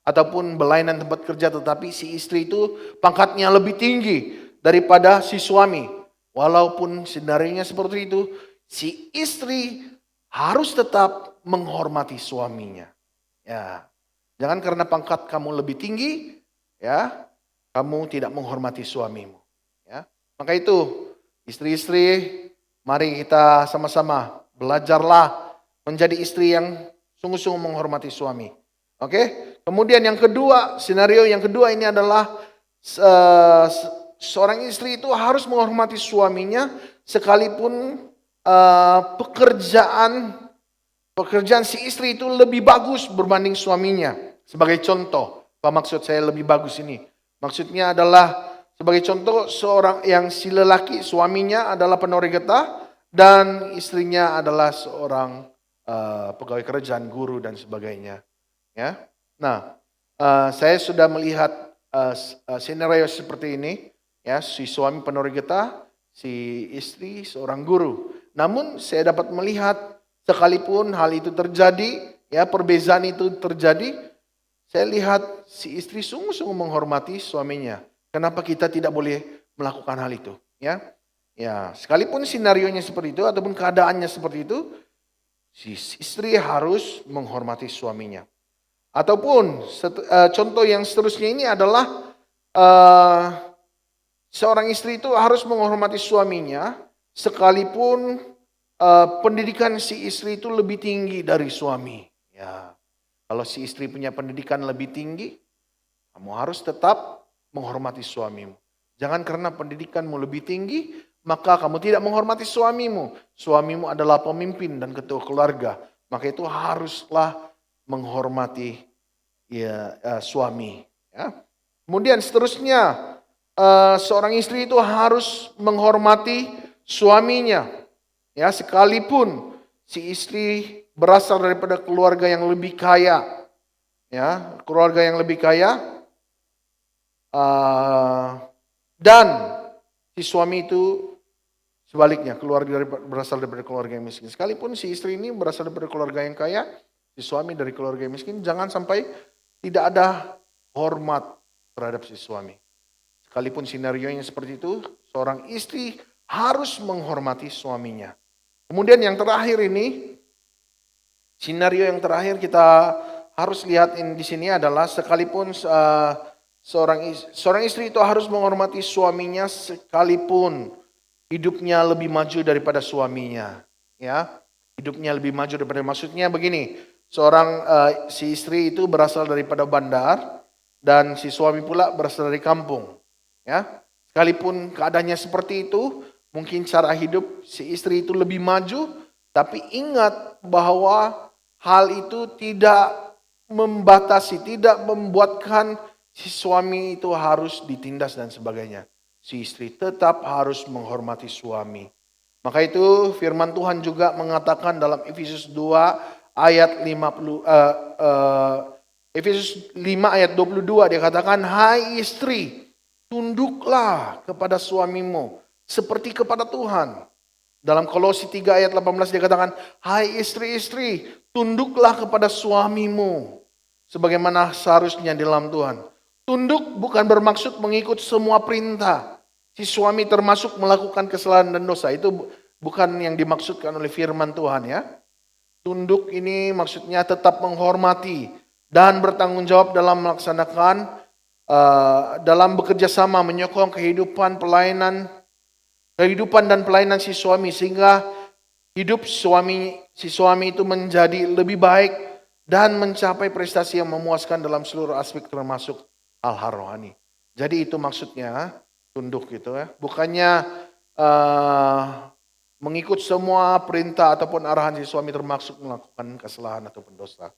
ataupun berlainan tempat kerja, tetapi si istri itu pangkatnya lebih tinggi daripada si suami. Walaupun sinarionya seperti itu, si istri harus tetap menghormati suaminya. Ya, jangan karena pangkat kamu lebih tinggi, ya, kamu tidak menghormati suamimu. Ya, maka itu istri-istri, mari kita sama-sama belajarlah menjadi istri yang sungguh-sungguh menghormati suami. Oke? Kemudian yang kedua, skenario yang kedua ini adalah seorang istri itu harus menghormati suaminya sekalipun pekerjaan si istri itu lebih bagus berbanding suaminya. Sebagai contoh, apa maksud saya lebih bagus ini? Maksudnya adalah sebagai contoh seorang yang si lelaki suaminya adalah penoreh getah dan istrinya adalah seorang pegawai kerajaan, guru dan sebagainya. Ya, nah saya sudah melihat skenario seperti ini. Ya, si suami penoreh getah, si istri seorang guru. Namun saya dapat melihat sekalipun hal itu terjadi, ya perbezaan itu terjadi, saya lihat si istri sungguh-sungguh menghormati suaminya. Kenapa kita tidak boleh melakukan hal itu? Ya, ya sekalipun sinarionya seperti itu ataupun keadaannya seperti itu, si istri harus menghormati suaminya. Ataupun contoh yang seterusnya ini adalah seorang istri itu harus menghormati suaminya sekalipun pendidikan si istri itu lebih tinggi dari suami. Ya, kalau si istri punya pendidikan lebih tinggi, kamu harus tetap menghormati suamimu. Jangan karena pendidikanmu lebih tinggi, maka kamu tidak menghormati suamimu. Suamimu adalah pemimpin dan ketua keluarga, maka itu haruslah menghormati suami. Ya. Kemudian seterusnya, seorang istri itu harus menghormati suaminya. Ya, sekalipun si istri berasal daripada keluarga yang lebih kaya. Ya, keluarga yang lebih kaya. Dan si suami itu sebaliknya berasal daripada keluarga yang miskin. Sekalipun si istri ini berasal daripada keluarga yang kaya, si suami dari keluarga yang miskin, jangan sampai tidak ada hormat terhadap si suami. Sekalipun sinarionya seperti itu, seorang istri harus menghormati suaminya. Kemudian yang terakhir ini, skenario yang terakhir kita harus lihat di sini adalah sekalipun seorang istri itu harus menghormati suaminya sekalipun hidupnya lebih maju daripada suaminya. Ya, hidupnya lebih maju daripada, maksudnya begini, si istri itu berasal daripada bandar dan si suami pula berasal dari kampung. Ya, sekalipun keadaannya seperti itu, mungkin cara hidup si istri itu lebih maju, tapi ingat bahwa hal itu tidak membatasi, tidak membuatkan si suami itu harus ditindas dan sebagainya. Si istri tetap harus menghormati suami. Maka itu firman Tuhan juga mengatakan dalam Efesus 2 ayat 50 Efesus 5 ayat 22 dia katakan, hai istri, tunduklah kepada suamimu seperti kepada Tuhan. Dalam Kolose 3 ayat 18 dia katakan, hai istri-istri, tunduklah kepada suamimu sebagaimana seharusnya di dalam Tuhan. Tunduk bukan bermaksud mengikut semua perintah. Si suami termasuk melakukan kesalahan dan dosa. Itu bukan yang dimaksudkan oleh firman Tuhan ya. Tunduk ini maksudnya tetap menghormati dan bertanggung jawab dalam melaksanakan, dalam bekerja sama menyokong kehidupan dan pelayanan si suami, sehingga hidup si suami itu menjadi lebih baik dan mencapai prestasi yang memuaskan dalam seluruh aspek termasuk hal-hal rohani. Jadi itu maksudnya tunduk gitu ya. Bukannya mengikut semua perintah ataupun arahan si suami termasuk melakukan kesalahan ataupun dosa.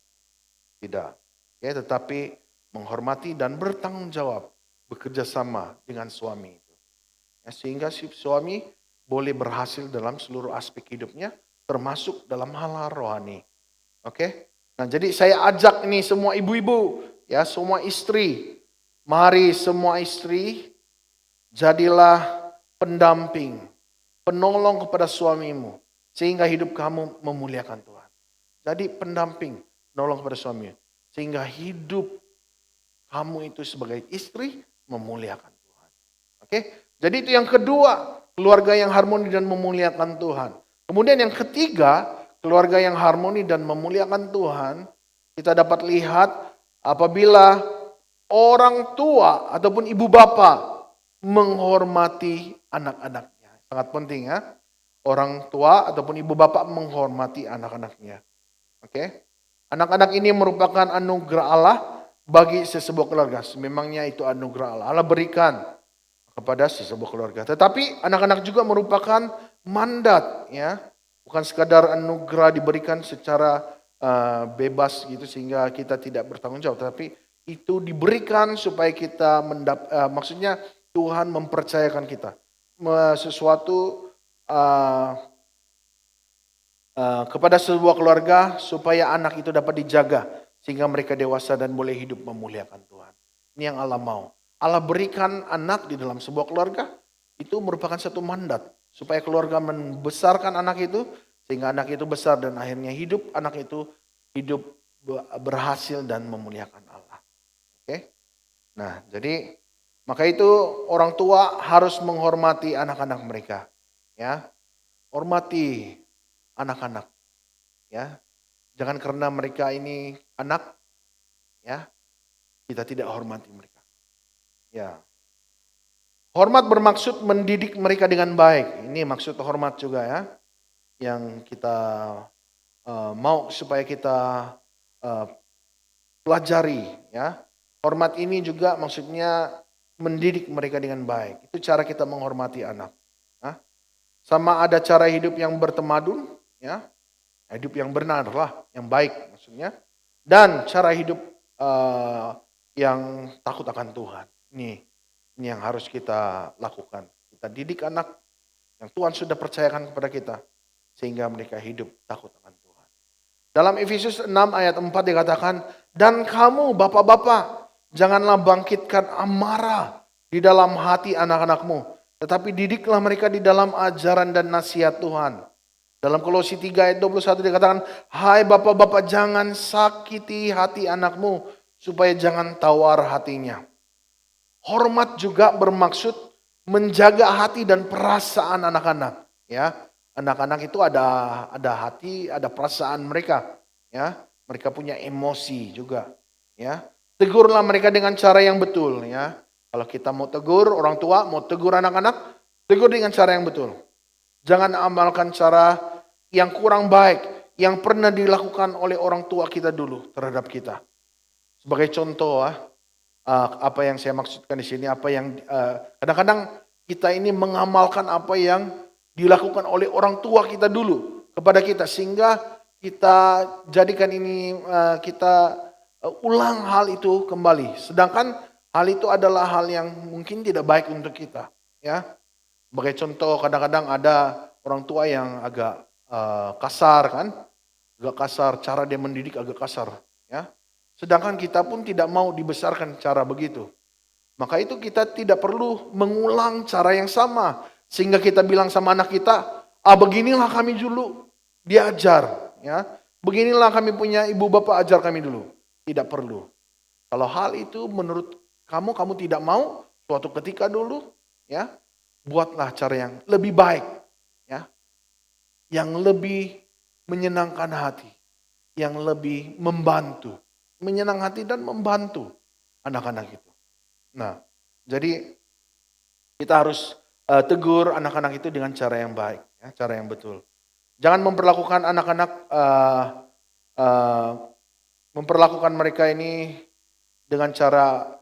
Tidak. Ya, tetapi menghormati dan bertanggung jawab, bekerja sama dengan suami itu. Ya, sehingga si suami boleh berhasil dalam seluruh aspek hidupnya, termasuk dalam hal-hal rohani. Oke? Nah, jadi saya ajak ini semua ibu-ibu, ya, semua istri. Mari semua istri jadilah pendamping, penolong kepada suamimu, sehingga hidup kamu memuliakan Tuhan. Jadi pendamping, penolong kepada suamimu, sehingga hidup kamu itu sebagai istri memuliakan Tuhan. Oke? Jadi itu yang kedua, keluarga yang harmoni dan memuliakan Tuhan. Kemudian yang ketiga, keluarga yang harmoni dan memuliakan Tuhan, kita dapat lihat apabila orang tua ataupun ibu bapa menghormati anak-anaknya. Sangat penting ya. Orang tua ataupun ibu bapak menghormati anak-anaknya. Oke? Anak-anak ini merupakan anugerah Allah bagi sesebuah keluarga. Memangnya itu anugerah Allah. Allah berikan kepada sesebuah keluarga. Tetapi anak-anak juga merupakan mandat ya. Bukan sekadar anugerah diberikan secara bebas gitu sehingga kita tidak bertanggung jawab. Tapi itu diberikan supaya kita maksudnya Tuhan mempercayakan kita sesuatu kepada sebuah keluarga supaya anak itu dapat dijaga sehingga mereka dewasa dan boleh hidup memuliakan Tuhan. Ini yang Allah mau. Allah berikan anak di dalam sebuah keluarga itu merupakan satu mandat supaya keluarga membesarkan anak itu sehingga anak itu besar dan akhirnya anak itu hidup berhasil dan memuliakan Allah. Oke? Nah, jadi maka itu orang tua harus menghormati anak-anak mereka, ya. Hormati anak-anak, ya. Jangan karena mereka ini anak, ya, kita tidak hormati mereka. Ya. Hormat bermaksud mendidik mereka dengan baik. Ini maksud hormat juga ya. Yang kita mau supaya kita pelajari, ya. Hormat ini juga maksudnya mendidik mereka dengan baik. Itu cara kita menghormati anak. Nah, sama ada cara hidup yang bertemadun, ya, hidup yang benar lah, yang baik maksudnya. Dan cara hidup yang takut akan Tuhan. Ini yang harus kita lakukan. Kita didik anak yang Tuhan sudah percayakan kepada kita. Sehingga mereka hidup takut akan Tuhan. Dalam Efesus 6 ayat 4 dikatakan, dan kamu bapak-bapak, janganlah bangkitkan amarah di dalam hati anak-anakmu. Tetapi didiklah mereka di dalam ajaran dan nasihat Tuhan. Dalam Kolose 3 ayat 21 dikatakan, hai bapak-bapak jangan sakiti hati anakmu supaya jangan tawar hatinya. Hormat juga bermaksud menjaga hati dan perasaan anak-anak. Ya, anak-anak itu ada hati, ada perasaan mereka. Ya, mereka punya emosi juga. Ya, tegurlah mereka dengan cara yang betul. Ya, kalau kita mau tegur orang tua, mau tegur anak-anak, tegur dengan cara yang betul. Jangan amalkan cara yang kurang baik yang pernah dilakukan oleh orang tua kita dulu terhadap kita. Sebagai contoh, apa yang saya maksudkan di sini, apa yang kadang-kadang kita ini mengamalkan apa yang dilakukan oleh orang tua kita dulu kepada kita, sehingga kita jadikan ini kita ulang hal itu kembali. Sedangkan hal itu adalah hal yang mungkin tidak baik untuk kita, ya. Sebagai contoh, kadang-kadang ada orang tua yang agak kasar kan, agak kasar, cara dia mendidik agak kasar, ya. Sedangkan kita pun tidak mau dibesarkan cara begitu. Maka itu kita tidak perlu mengulang cara yang sama, sehingga kita bilang sama anak kita, beginilah kami dulu diajar, ya. Beginilah kami punya ibu bapak ajar kami dulu. Tidak perlu. Kalau hal itu menurut kamu tidak mau, suatu ketika dulu, ya, buatlah cara yang lebih baik, ya, yang lebih menyenangkan hati, yang lebih membantu, menyenang hati dan membantu anak-anak itu. Nah, jadi kita harus tegur anak-anak itu dengan cara yang baik, ya, cara yang betul. Jangan memperlakukan anak-anak, memperlakukan mereka ini dengan cara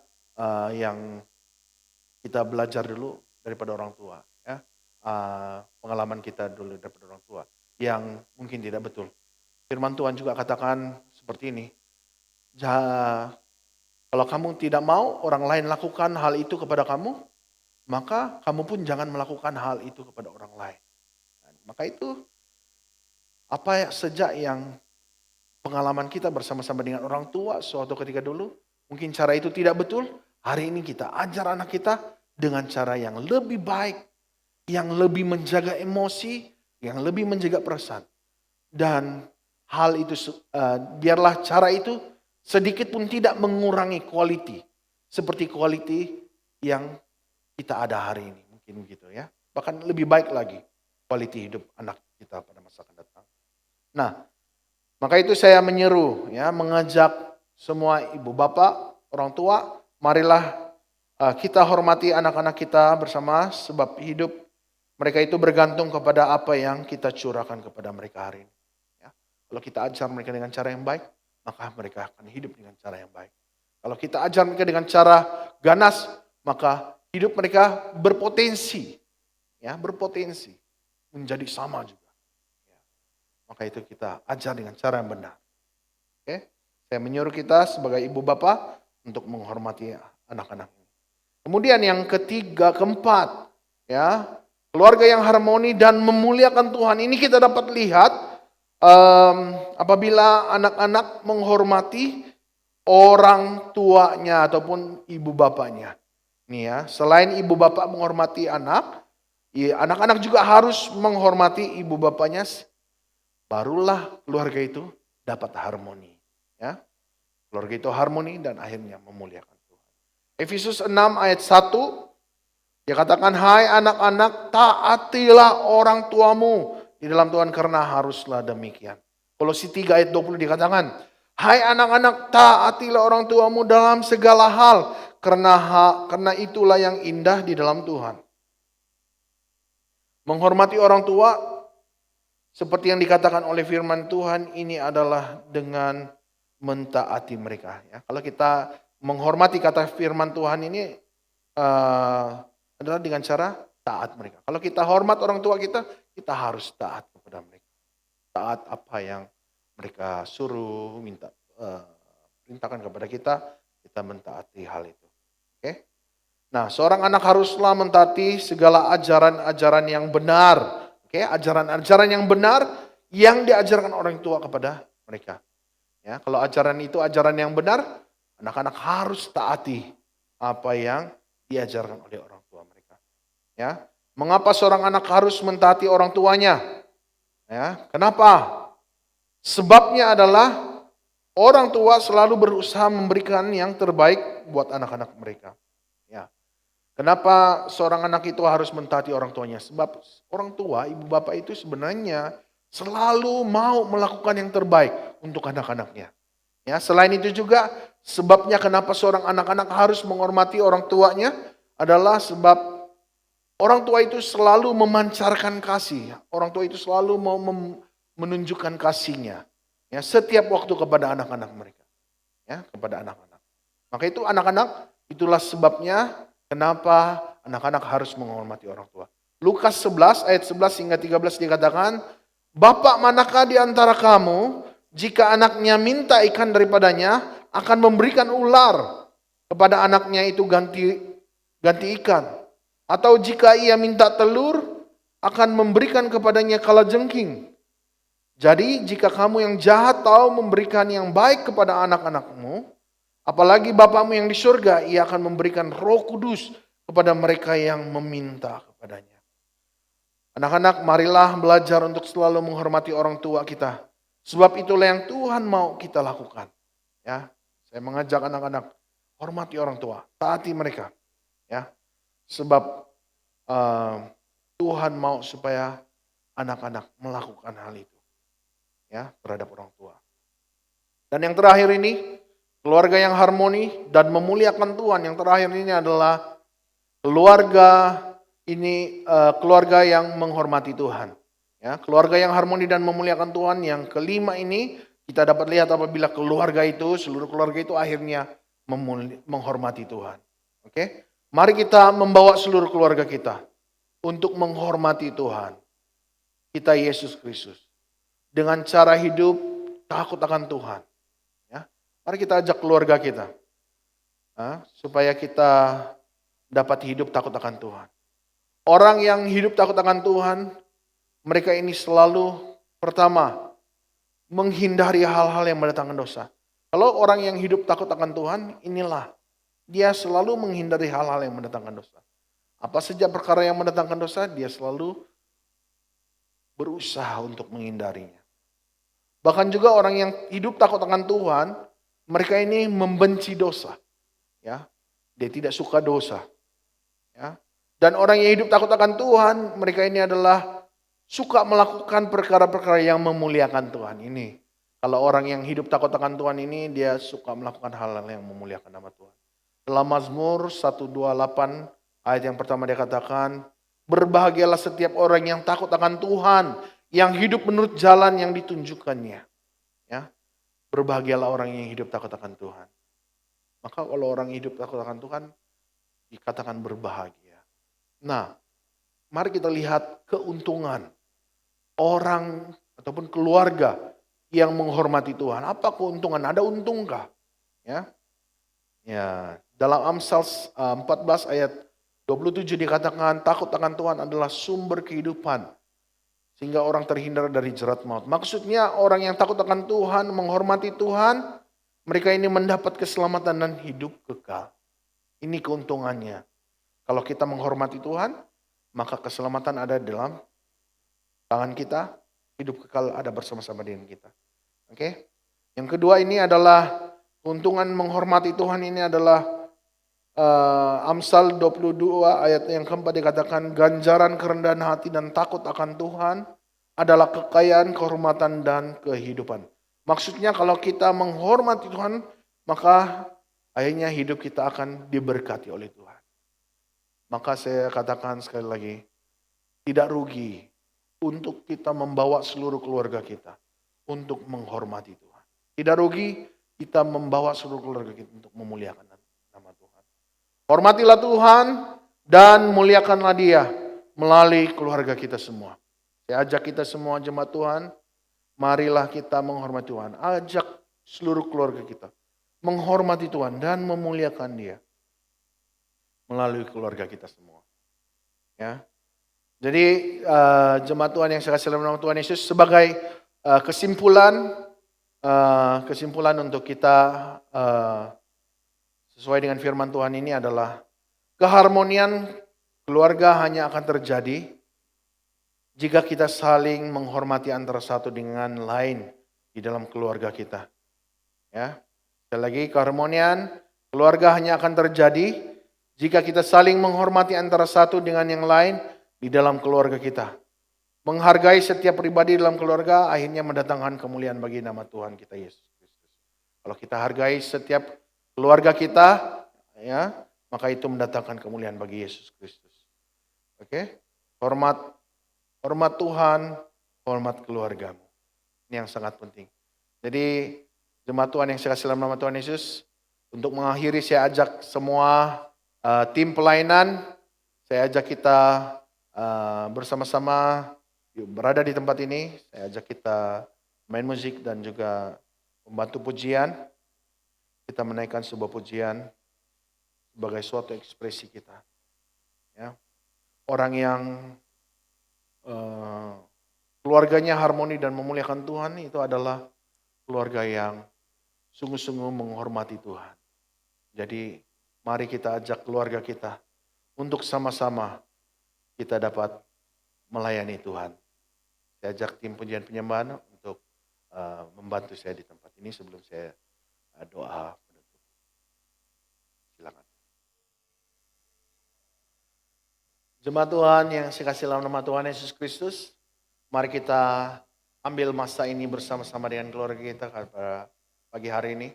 yang kita belajar dulu daripada orang tua, ya. Pengalaman kita dulu daripada orang tua yang mungkin tidak betul. Firman Tuhan juga katakan seperti ini. Kalau kamu tidak mau orang lain lakukan hal itu kepada kamu, maka kamu pun jangan melakukan hal itu kepada orang lain. Maka itu sejak yang pengalaman kita bersama-sama dengan orang tua suatu ketika dulu, mungkin cara itu tidak betul, hari ini kita ajar anak kita dengan cara yang lebih baik, yang lebih menjaga emosi, yang lebih menjaga perasaan. Dan hal itu, biarlah cara itu sedikit pun tidak mengurangi quality, seperti quality yang kita ada hari ini, mungkin begitu, ya. Bahkan lebih baik lagi quality hidup anak kita pada masa akan datang. Nah, maka itu saya menyeru, ya, mengajak semua ibu bapak, orang tua, marilah kita hormati anak-anak kita bersama, sebab hidup mereka itu bergantung kepada apa yang kita curahkan kepada mereka hari ini. Ya. Kalau kita ajar mereka dengan cara yang baik, maka mereka akan hidup dengan cara yang baik. Kalau kita ajar mereka dengan cara ganas, maka hidup mereka berpotensi, ya, berpotensi menjadi sama juga. Ya. Maka itu kita ajar dengan cara yang benar. Oke, saya menyuruh kita sebagai ibu bapak untuk menghormati anak-anak ini. Kemudian yang ketiga, keempat, ya, keluarga yang harmoni dan memuliakan Tuhan. Ini kita dapat lihat apabila anak-anak menghormati orang tuanya ataupun ibu bapaknya. Nih ya, selain ibu bapak menghormati anak, anak-anak juga harus menghormati ibu bapaknya. Barulah keluarga itu dapat harmoni. Ya, keluarga itu harmoni dan akhirnya memuliakan Tuhan. Efesus 6 ayat 1, dia katakan, hai anak-anak, taatilah orang tuamu di dalam Tuhan karena haruslah demikian. Kolose 3 ayat 20 dikatakan, hai anak-anak, taatilah orang tuamu dalam segala hal karena itulah yang indah di dalam Tuhan. Menghormati orang tua seperti yang dikatakan oleh firman Tuhan ini adalah dengan mentaati mereka. Ya, kalau kita menghormati kata firman Tuhan ini adalah dengan cara taat mereka. Kalau kita hormat orang tua kita harus taat kepada mereka. Taat apa yang mereka suruh, perintahkan kepada kita mentaati hal itu. Oke? Nah, seorang anak haruslah mentaati segala ajaran-ajaran yang benar. Oke, ajaran-ajaran yang benar yang diajarkan orang tua kepada mereka. Ya, kalau ajaran itu ajaran yang benar, anak-anak harus taati apa yang diajarkan oleh orang tua mereka. Ya, mengapa seorang anak harus mentaati orang tuanya? Ya, kenapa? Sebabnya adalah orang tua selalu berusaha memberikan yang terbaik buat anak-anak mereka. Ya, kenapa seorang anak itu harus mentaati orang tuanya? Sebab orang tua, ibu bapak itu sebenarnya selalu mau melakukan yang terbaik untuk anak-anaknya. Ya, selain itu juga sebabnya kenapa seorang anak-anak harus menghormati orang tuanya adalah sebab orang tua itu selalu memancarkan kasih. Orang tua itu selalu mau menunjukkan kasihnya. Ya, setiap waktu kepada anak-anak mereka. Ya, kepada anak-anak. Maka itu anak-anak Itulah sebabnya kenapa anak-anak harus menghormati orang tua. Lukas 11 ayat 11 hingga 13 dikatakan, Bapak manakah di antara kamu jika anaknya minta ikan daripadanya akan memberikan ular kepada anaknya itu ganti ikan. Atau jika ia minta telur akan memberikan kepadanya kalajengking. Jadi jika kamu yang jahat tahu memberikan yang baik kepada anak-anakmu, apalagi Bapamu yang di surga, ia akan memberikan Roh Kudus kepada mereka yang meminta kepadanya. Anak-anak, marilah belajar untuk selalu menghormati orang tua kita. Sebab itulah yang Tuhan mau kita lakukan. Ya, saya mengajak anak-anak, hormati orang tua, taati mereka. Ya, sebab Tuhan mau supaya anak-anak melakukan hal itu. Ya, terhadap orang tua. Dan yang terakhir ini, keluarga yang harmoni dan memuliakan Tuhan. Yang terakhir ini adalah keluarga yang menghormati Tuhan. Ya, keluarga yang harmoni dan memuliakan Tuhan. Yang kelima ini kita dapat lihat apabila seluruh keluarga itu akhirnya menghormati Tuhan. Oke, mari kita membawa seluruh keluarga kita untuk menghormati Tuhan. Kita Yesus Kristus dengan cara hidup takut akan Tuhan. Mari kita ajak keluarga kita supaya kita dapat hidup takut akan Tuhan. Orang yang hidup takut akan Tuhan, mereka ini selalu pertama menghindari hal-hal yang mendatangkan dosa. Kalau orang yang hidup takut akan Tuhan, inilah dia selalu menghindari hal-hal yang mendatangkan dosa. Apa saja perkara yang mendatangkan dosa, dia selalu berusaha untuk menghindarinya. Bahkan juga orang yang hidup takut akan Tuhan, mereka ini membenci dosa, ya. Dia tidak suka dosa, ya. Dan orang yang hidup takut akan Tuhan, mereka ini adalah suka melakukan perkara-perkara yang memuliakan Tuhan. Ini kalau orang yang hidup takut akan Tuhan ini, dia suka melakukan hal-hal yang memuliakan nama Tuhan. Dalam Mazmur 128 ayat yang pertama dia katakan, berbahagialah setiap orang yang takut akan Tuhan, yang hidup menurut jalan yang ditunjukkannya. Ya. Berbahagialah orang yang hidup takut akan Tuhan. Maka kalau orang hidup takut akan Tuhan, dikatakan berbahagia. Nah, mari kita lihat keuntungan orang ataupun keluarga yang menghormati Tuhan. Apa keuntungan? Ada untungkah? Ya. Ya, dalam Amsal 14 ayat 27 dikatakan takut akan Tuhan adalah sumber kehidupan. Sehingga orang terhindar dari jerat maut. Maksudnya orang yang takut akan Tuhan, menghormati Tuhan, mereka ini mendapat keselamatan dan hidup kekal. Ini keuntungannya. Kalau kita menghormati Tuhan, maka keselamatan ada dalam tangan kita, hidup kekal ada bersama-sama dengan kita. Oke? Yang kedua ini adalah keuntungan menghormati Tuhan ini adalah Amsal 22 ayat yang keempat dikatakan ganjaran kerendahan hati dan takut akan Tuhan adalah kekayaan, kehormatan dan kehidupan. Maksudnya kalau kita menghormati Tuhan, maka akhirnya hidup kita akan diberkati oleh Tuhan. Maka saya katakan sekali lagi, tidak rugi untuk kita membawa seluruh keluarga kita untuk menghormati Tuhan. Tidak rugi kita membawa seluruh keluarga kita untuk memuliakan nama Tuhan. Hormatilah Tuhan dan muliakanlah Dia melalui keluarga kita semua. Saya ajak kita semua jemaat Tuhan, marilah kita menghormati Tuhan. Ajak seluruh keluarga kita menghormati Tuhan dan memuliakan Dia melalui keluarga kita semua. Ya. Jadi jemaat Tuhan yang saya kasih dalam nama Tuhan Yesus sebagai kesimpulan untuk kita sesuai dengan firman Tuhan ini adalah keharmonian keluarga hanya akan terjadi jika kita saling menghormati antara satu dengan lain di dalam keluarga kita. Ya. Sekali lagi, keharmonian keluarga hanya akan terjadi jika kita saling menghormati antara satu dengan yang lain di dalam keluarga kita. Menghargai setiap pribadi dalam keluarga akhirnya mendatangkan kemuliaan bagi nama Tuhan kita Yesus Kristus. Kalau kita hargai setiap keluarga kita, ya, maka itu mendatangkan kemuliaan bagi Yesus Kristus. Oke? Hormat Tuhan, hormat keluargamu. Ini yang sangat penting. Jadi jemaat Tuhan yang saya kasih dalam nama Tuhan Yesus, Untuk mengakhiri saya ajak semua tim pelayanan, saya ajak kita bersama-sama berada di tempat ini. Saya ajak kita main musik dan juga membantu pujian. Kita menaikkan sebuah pujian sebagai suatu ekspresi kita. Ya. Orang yang keluarganya harmoni dan memuliakan Tuhan itu adalah keluarga yang sungguh-sungguh menghormati Tuhan. Jadi mari kita ajak keluarga kita untuk sama-sama kita dapat melayani Tuhan. Saya ajak tim pujian penyembahan untuk membantu saya di tempat ini sebelum saya doa penutup. Silakan. Jemaat Tuhan yang saya kasih dalam nama Tuhan Yesus Kristus, mari kita ambil masa ini bersama-sama dengan keluarga kita pada pagi hari ini.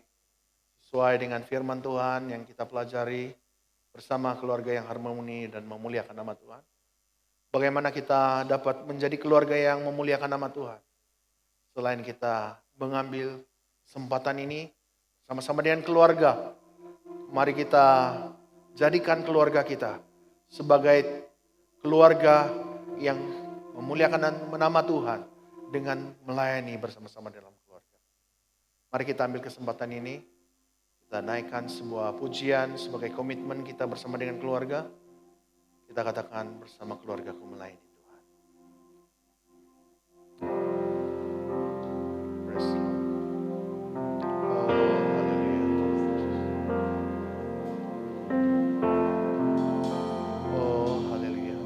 Sesuai dengan firman Tuhan yang kita pelajari bersama keluarga yang harmoni dan memuliakan nama Tuhan. Bagaimana kita dapat menjadi keluarga yang memuliakan nama Tuhan. Selain kita mengambil kesempatan ini sama-sama dengan keluarga. Mari kita jadikan keluarga kita sebagai keluarga yang memuliakan nama Tuhan dengan melayani bersama-sama dalam keluarga. Mari kita ambil kesempatan ini. Kita naikkan sebuah pujian sebagai komitmen kita bersama dengan keluarga. Kita katakan bersama keluargaku melayani Tuhan. Praise the Lord. Oh, haleluya. Oh, haleluya.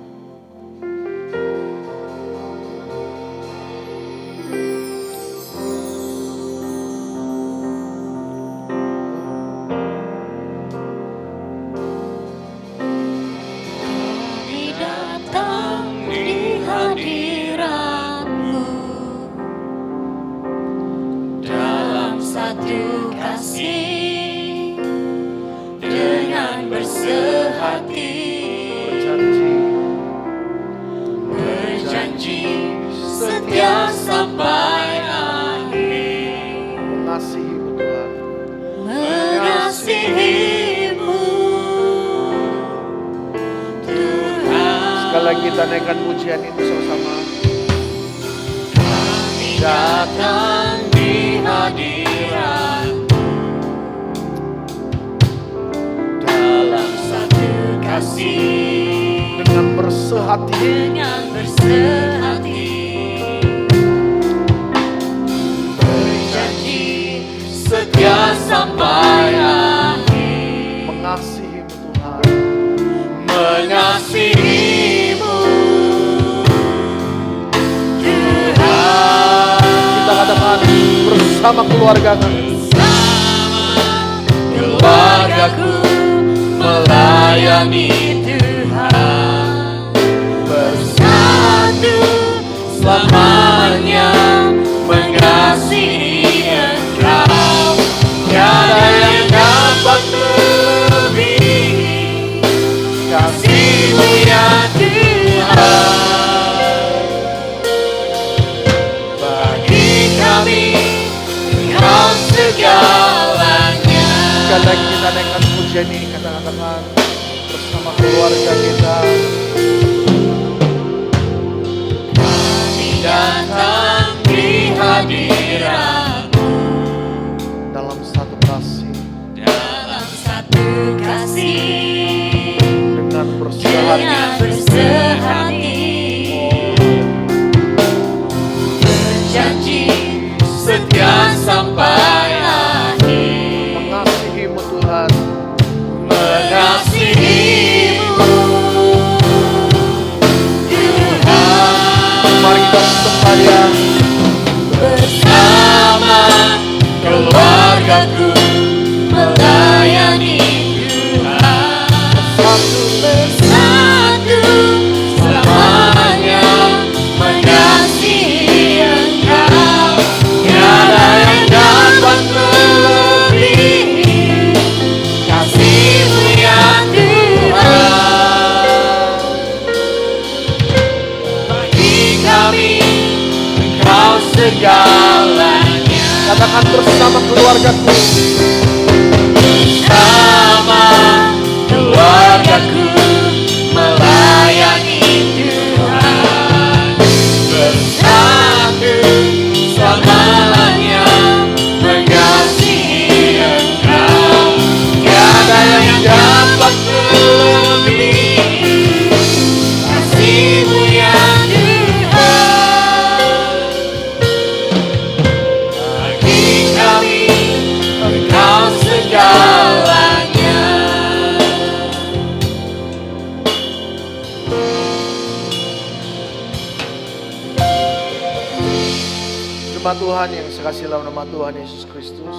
Kita naikkan pujian ini bersama-sama. Kami datang di hadirat-Mu dalam satu kasih, dengan bersehati, berjanji setia sampai akhir, mengasihi-Mu Tuhan, mengasihi katakan bersama keluarga kami. Keluargaku melayani Tuhan, bersatu selamanya mengasihi Engkau. Tiada yang dapat melebihi kasih-Mu ya Tuhan. Segalanya. Sekali lagi kita naikkan pujian ini, katakan bersama keluarga kita. Kami datang di hadirat-Mu dalam satu kasih, dengan bersehati, berjanji setia sampai akhir, mengasihi-Mu Tuhan, mengasihi-Mu Tuhan. mari kita sembahyang bersama keluargaku melayani Tuhan, bersatu selamanya mengasihi Engkau. Tiada yang dapat melebihi kasih-Mu ya Tuhan. Bagi kami Engkau segalanya. katakan bersama keluargaku. bersama keluargaku melayani Tuhan, bersatu selamanya mengasihi Engkau. Tiada yang dapat melebihi kasih-Mu ya Tuhan. Bagi kami Engkau segalanya. Jemaat Tuhan yang sekasih dalam nama Tuhan Yesus Kristus,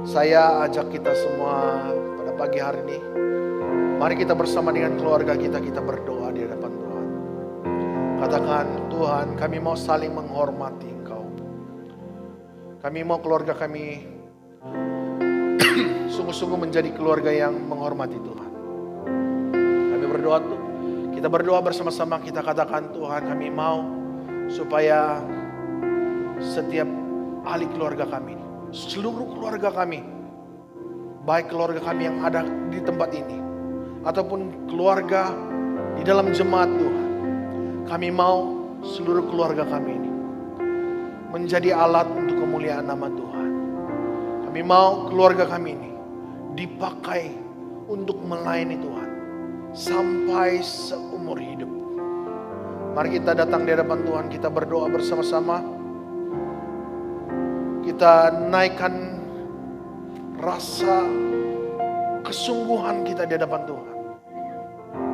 saya ajak kita semua pada pagi hari ini, mari kita bersama dengan keluarga kita berdoa di hadapan Tuhan. Katakan, Tuhan, kami mau saling menghormati Engkau. Kami mau keluarga kami sungguh-sungguh menjadi keluarga yang menghormati Tuhan. Kami berdoa, kita berdoa bersama-sama, kita katakan, Tuhan, kami mau supaya setiap ahli keluarga kami, seluruh keluarga kami, baik keluarga kami yang ada di tempat ini ataupun keluarga di dalam jemaat Tuhan, kami mau seluruh keluarga kami ini menjadi alat untuk kemuliaan nama Tuhan. Kami mau keluarga kami ini dipakai untuk melayani Tuhan sampai seumur hidup. Mari kita datang di hadapan Tuhan, kita berdoa bersama-sama. Kita naikkan rasa kesungguhan kita di hadapan Tuhan.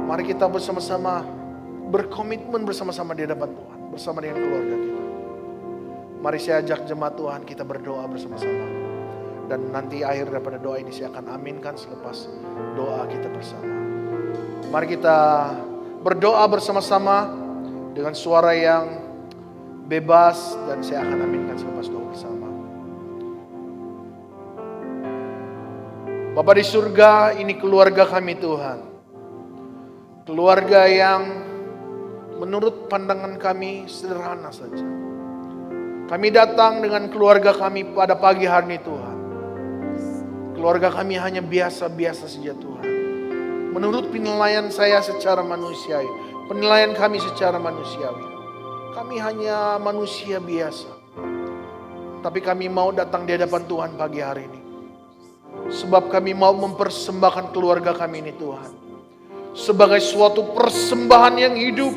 Mari kita bersama-sama berkomitmen bersama-sama di hadapan Tuhan, bersama dengan keluarga kita. Mari saya ajak jemaat Tuhan, kita berdoa bersama-sama. Dan nanti akhir daripada doa ini saya akan aminkan selepas doa kita bersama. Mari kita berdoa bersama-sama dengan suara yang bebas dan saya akan aminkan selepas doa bersama. Bapa di surga, ini keluarga kami Tuhan. Keluarga yang menurut pandangan kami sederhana saja. Kami datang dengan keluarga kami pada pagi hari ini Tuhan. Keluarga kami hanya biasa-biasa saja Tuhan. Menurut penilaian saya secara manusiawi, penilaian kami secara manusiawi, kami hanya manusia biasa. Tapi kami mau datang di hadapan Tuhan pagi hari ini. Sebab kami mau mempersembahkan keluarga kami ini Tuhan, sebagai suatu persembahan yang hidup,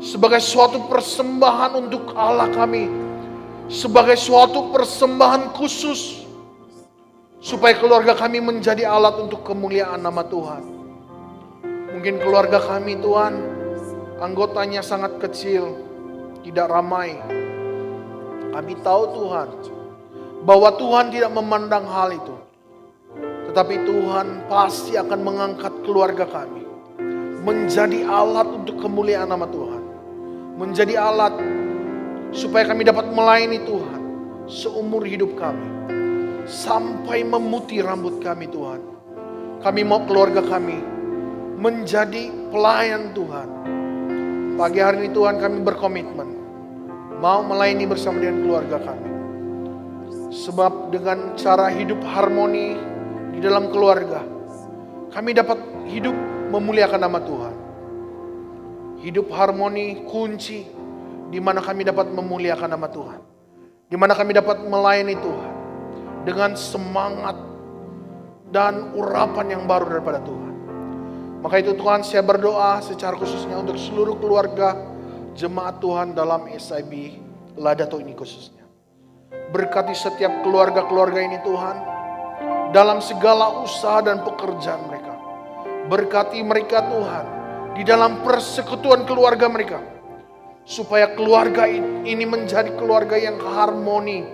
sebagai suatu persembahan untuk Allah kami, sebagai suatu persembahan khusus, supaya keluarga kami menjadi alat untuk kemuliaan nama Tuhan. Mungkin keluarga kami Tuhan, anggotanya sangat kecil, tidak ramai. Kami tahu Tuhan, bahwa Tuhan tidak memandang hal itu. Tetapi Tuhan pasti akan mengangkat keluarga kami menjadi alat untuk kemuliaan nama Tuhan. Menjadi alat supaya kami dapat melayani Tuhan seumur hidup kami. Sampai memutih rambut kami Tuhan. Kami mau keluarga kami menjadi pelayan Tuhan. Pagi hari ini Tuhan kami berkomitmen mau melayani bersama dengan keluarga kami. Sebab dengan cara hidup harmoni di dalam keluarga, kami dapat hidup memuliakan nama Tuhan. Hidup harmoni kunci di mana kami dapat memuliakan nama Tuhan. Di mana kami dapat melayani Tuhan dengan semangat dan urapan yang baru daripada Tuhan. Maka itu Tuhan, saya berdoa secara khususnya untuk seluruh keluarga jemaat Tuhan dalam SIB Ladato ini khususnya. Berkati setiap keluarga-keluarga ini Tuhan, dalam segala usaha dan pekerjaan mereka. Berkati mereka Tuhan, di dalam persekutuan keluarga mereka. Supaya keluarga ini menjadi keluarga yang harmoni.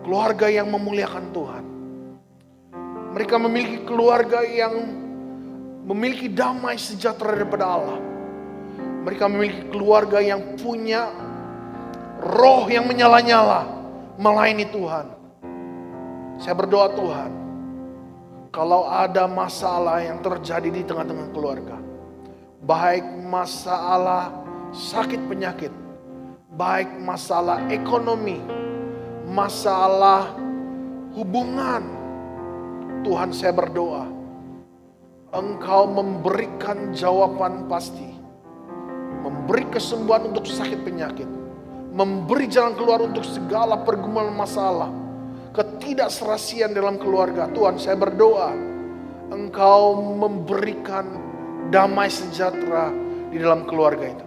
Keluarga yang memuliakan Tuhan. Mereka memiliki keluarga yang memiliki damai sejahtera daripada Allah. Mereka memiliki keluarga yang punya roh yang menyala-nyala melayani Tuhan. Saya berdoa Tuhan, kalau ada masalah yang terjadi di tengah-tengah keluarga, baik masalah sakit penyakit, baik masalah ekonomi, masalah hubungan. Tuhan, saya berdoa, Engkau memberikan jawaban pasti, memberi kesembuhan untuk sakit penyakit, memberi jalan keluar untuk segala pergumulan masalah, ketidakserasian dalam keluarga. Tuhan, saya berdoa, Engkau memberikan damai sejahtera di dalam keluarga itu,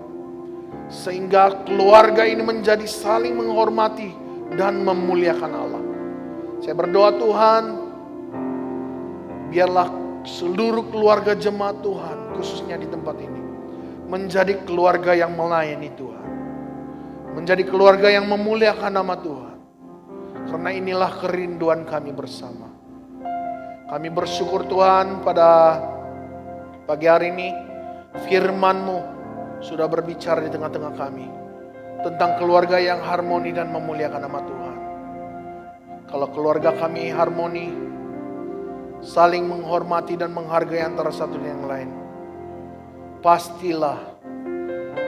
sehingga keluarga ini menjadi saling menghormati dan memuliakan Allah. Saya berdoa Tuhan, biarlah seluruh keluarga jemaat Tuhan, khususnya di tempat ini, menjadi keluarga yang melayani Tuhan, menjadi keluarga yang memuliakan nama Tuhan. Karena inilah kerinduan kami bersama. Kami bersyukur Tuhan, pada pagi hari ini firman-Mu sudah berbicara di tengah-tengah kami tentang keluarga yang harmoni dan memuliakan nama Tuhan. Kalau keluarga kami harmoni, saling menghormati dan menghargai antara satu dan yang lain, pastilah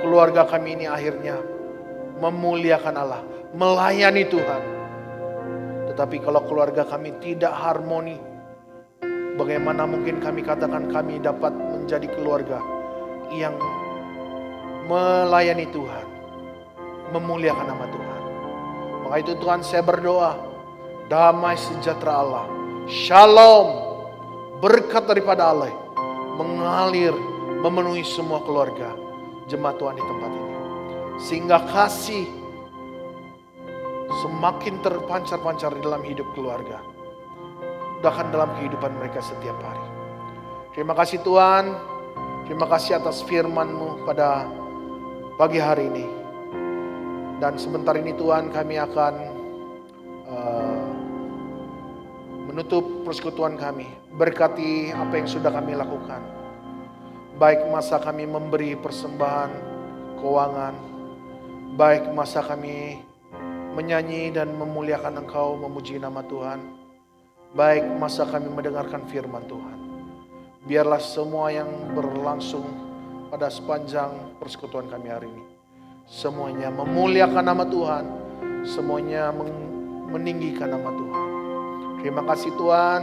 keluarga kami ini akhirnya memuliakan Allah, melayani Tuhan. Tetapi kalau keluarga kami tidak harmoni, bagaimana mungkin kami katakan kami dapat menjadi keluarga yang melayani Tuhan, memuliakan nama Tuhan. Maka itu Tuhan, saya berdoa, damai sejahtera Allah, shalom, berkat daripada Allah mengalir memenuhi semua keluarga jemaat Tuhan di tempat ini, sehingga kasih semakin terpancar-pancar di dalam hidup keluarga, bahkan dalam kehidupan mereka setiap hari. Terima kasih Tuhan, terima kasih atas firman-Mu pada pagi hari ini. Dan sebentar ini Tuhan, kami akan menutup persekutuan kami. Berkati apa yang sudah kami lakukan, baik masa kami memberi persembahan keuangan, baik masa kami menyanyi dan memuliakan Engkau, memuji nama Tuhan, baik masa kami mendengarkan firman Tuhan. Biarlah semua yang berlangsung pada sepanjang persekutuan kami hari ini, semuanya memuliakan nama Tuhan, semuanya meninggikan nama Tuhan. Terima kasih Tuhan,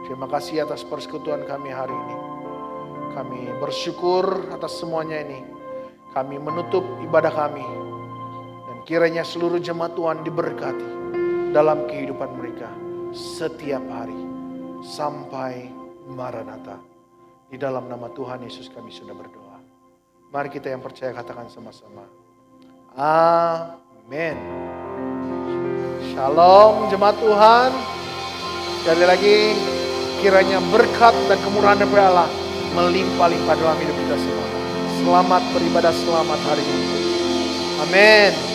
terima kasih atas persekutuan kami hari ini. Kami bersyukur atas semuanya ini. Kami menutup ibadah kami, dan kiranya seluruh jemaat Tuhan diberkati dalam kehidupan mereka setiap hari sampai Maranatha. Di dalam nama Tuhan Yesus kami sudah berdoa. Mari kita yang percaya katakan sama-sama, amin. Shalom jemaat Tuhan. Sekali lagi, kiranya berkat dan kemurahan daripada Allah melimpah-limpah dalam hidup kita semua. Selamat beribadah, selamat hari ini. Amin.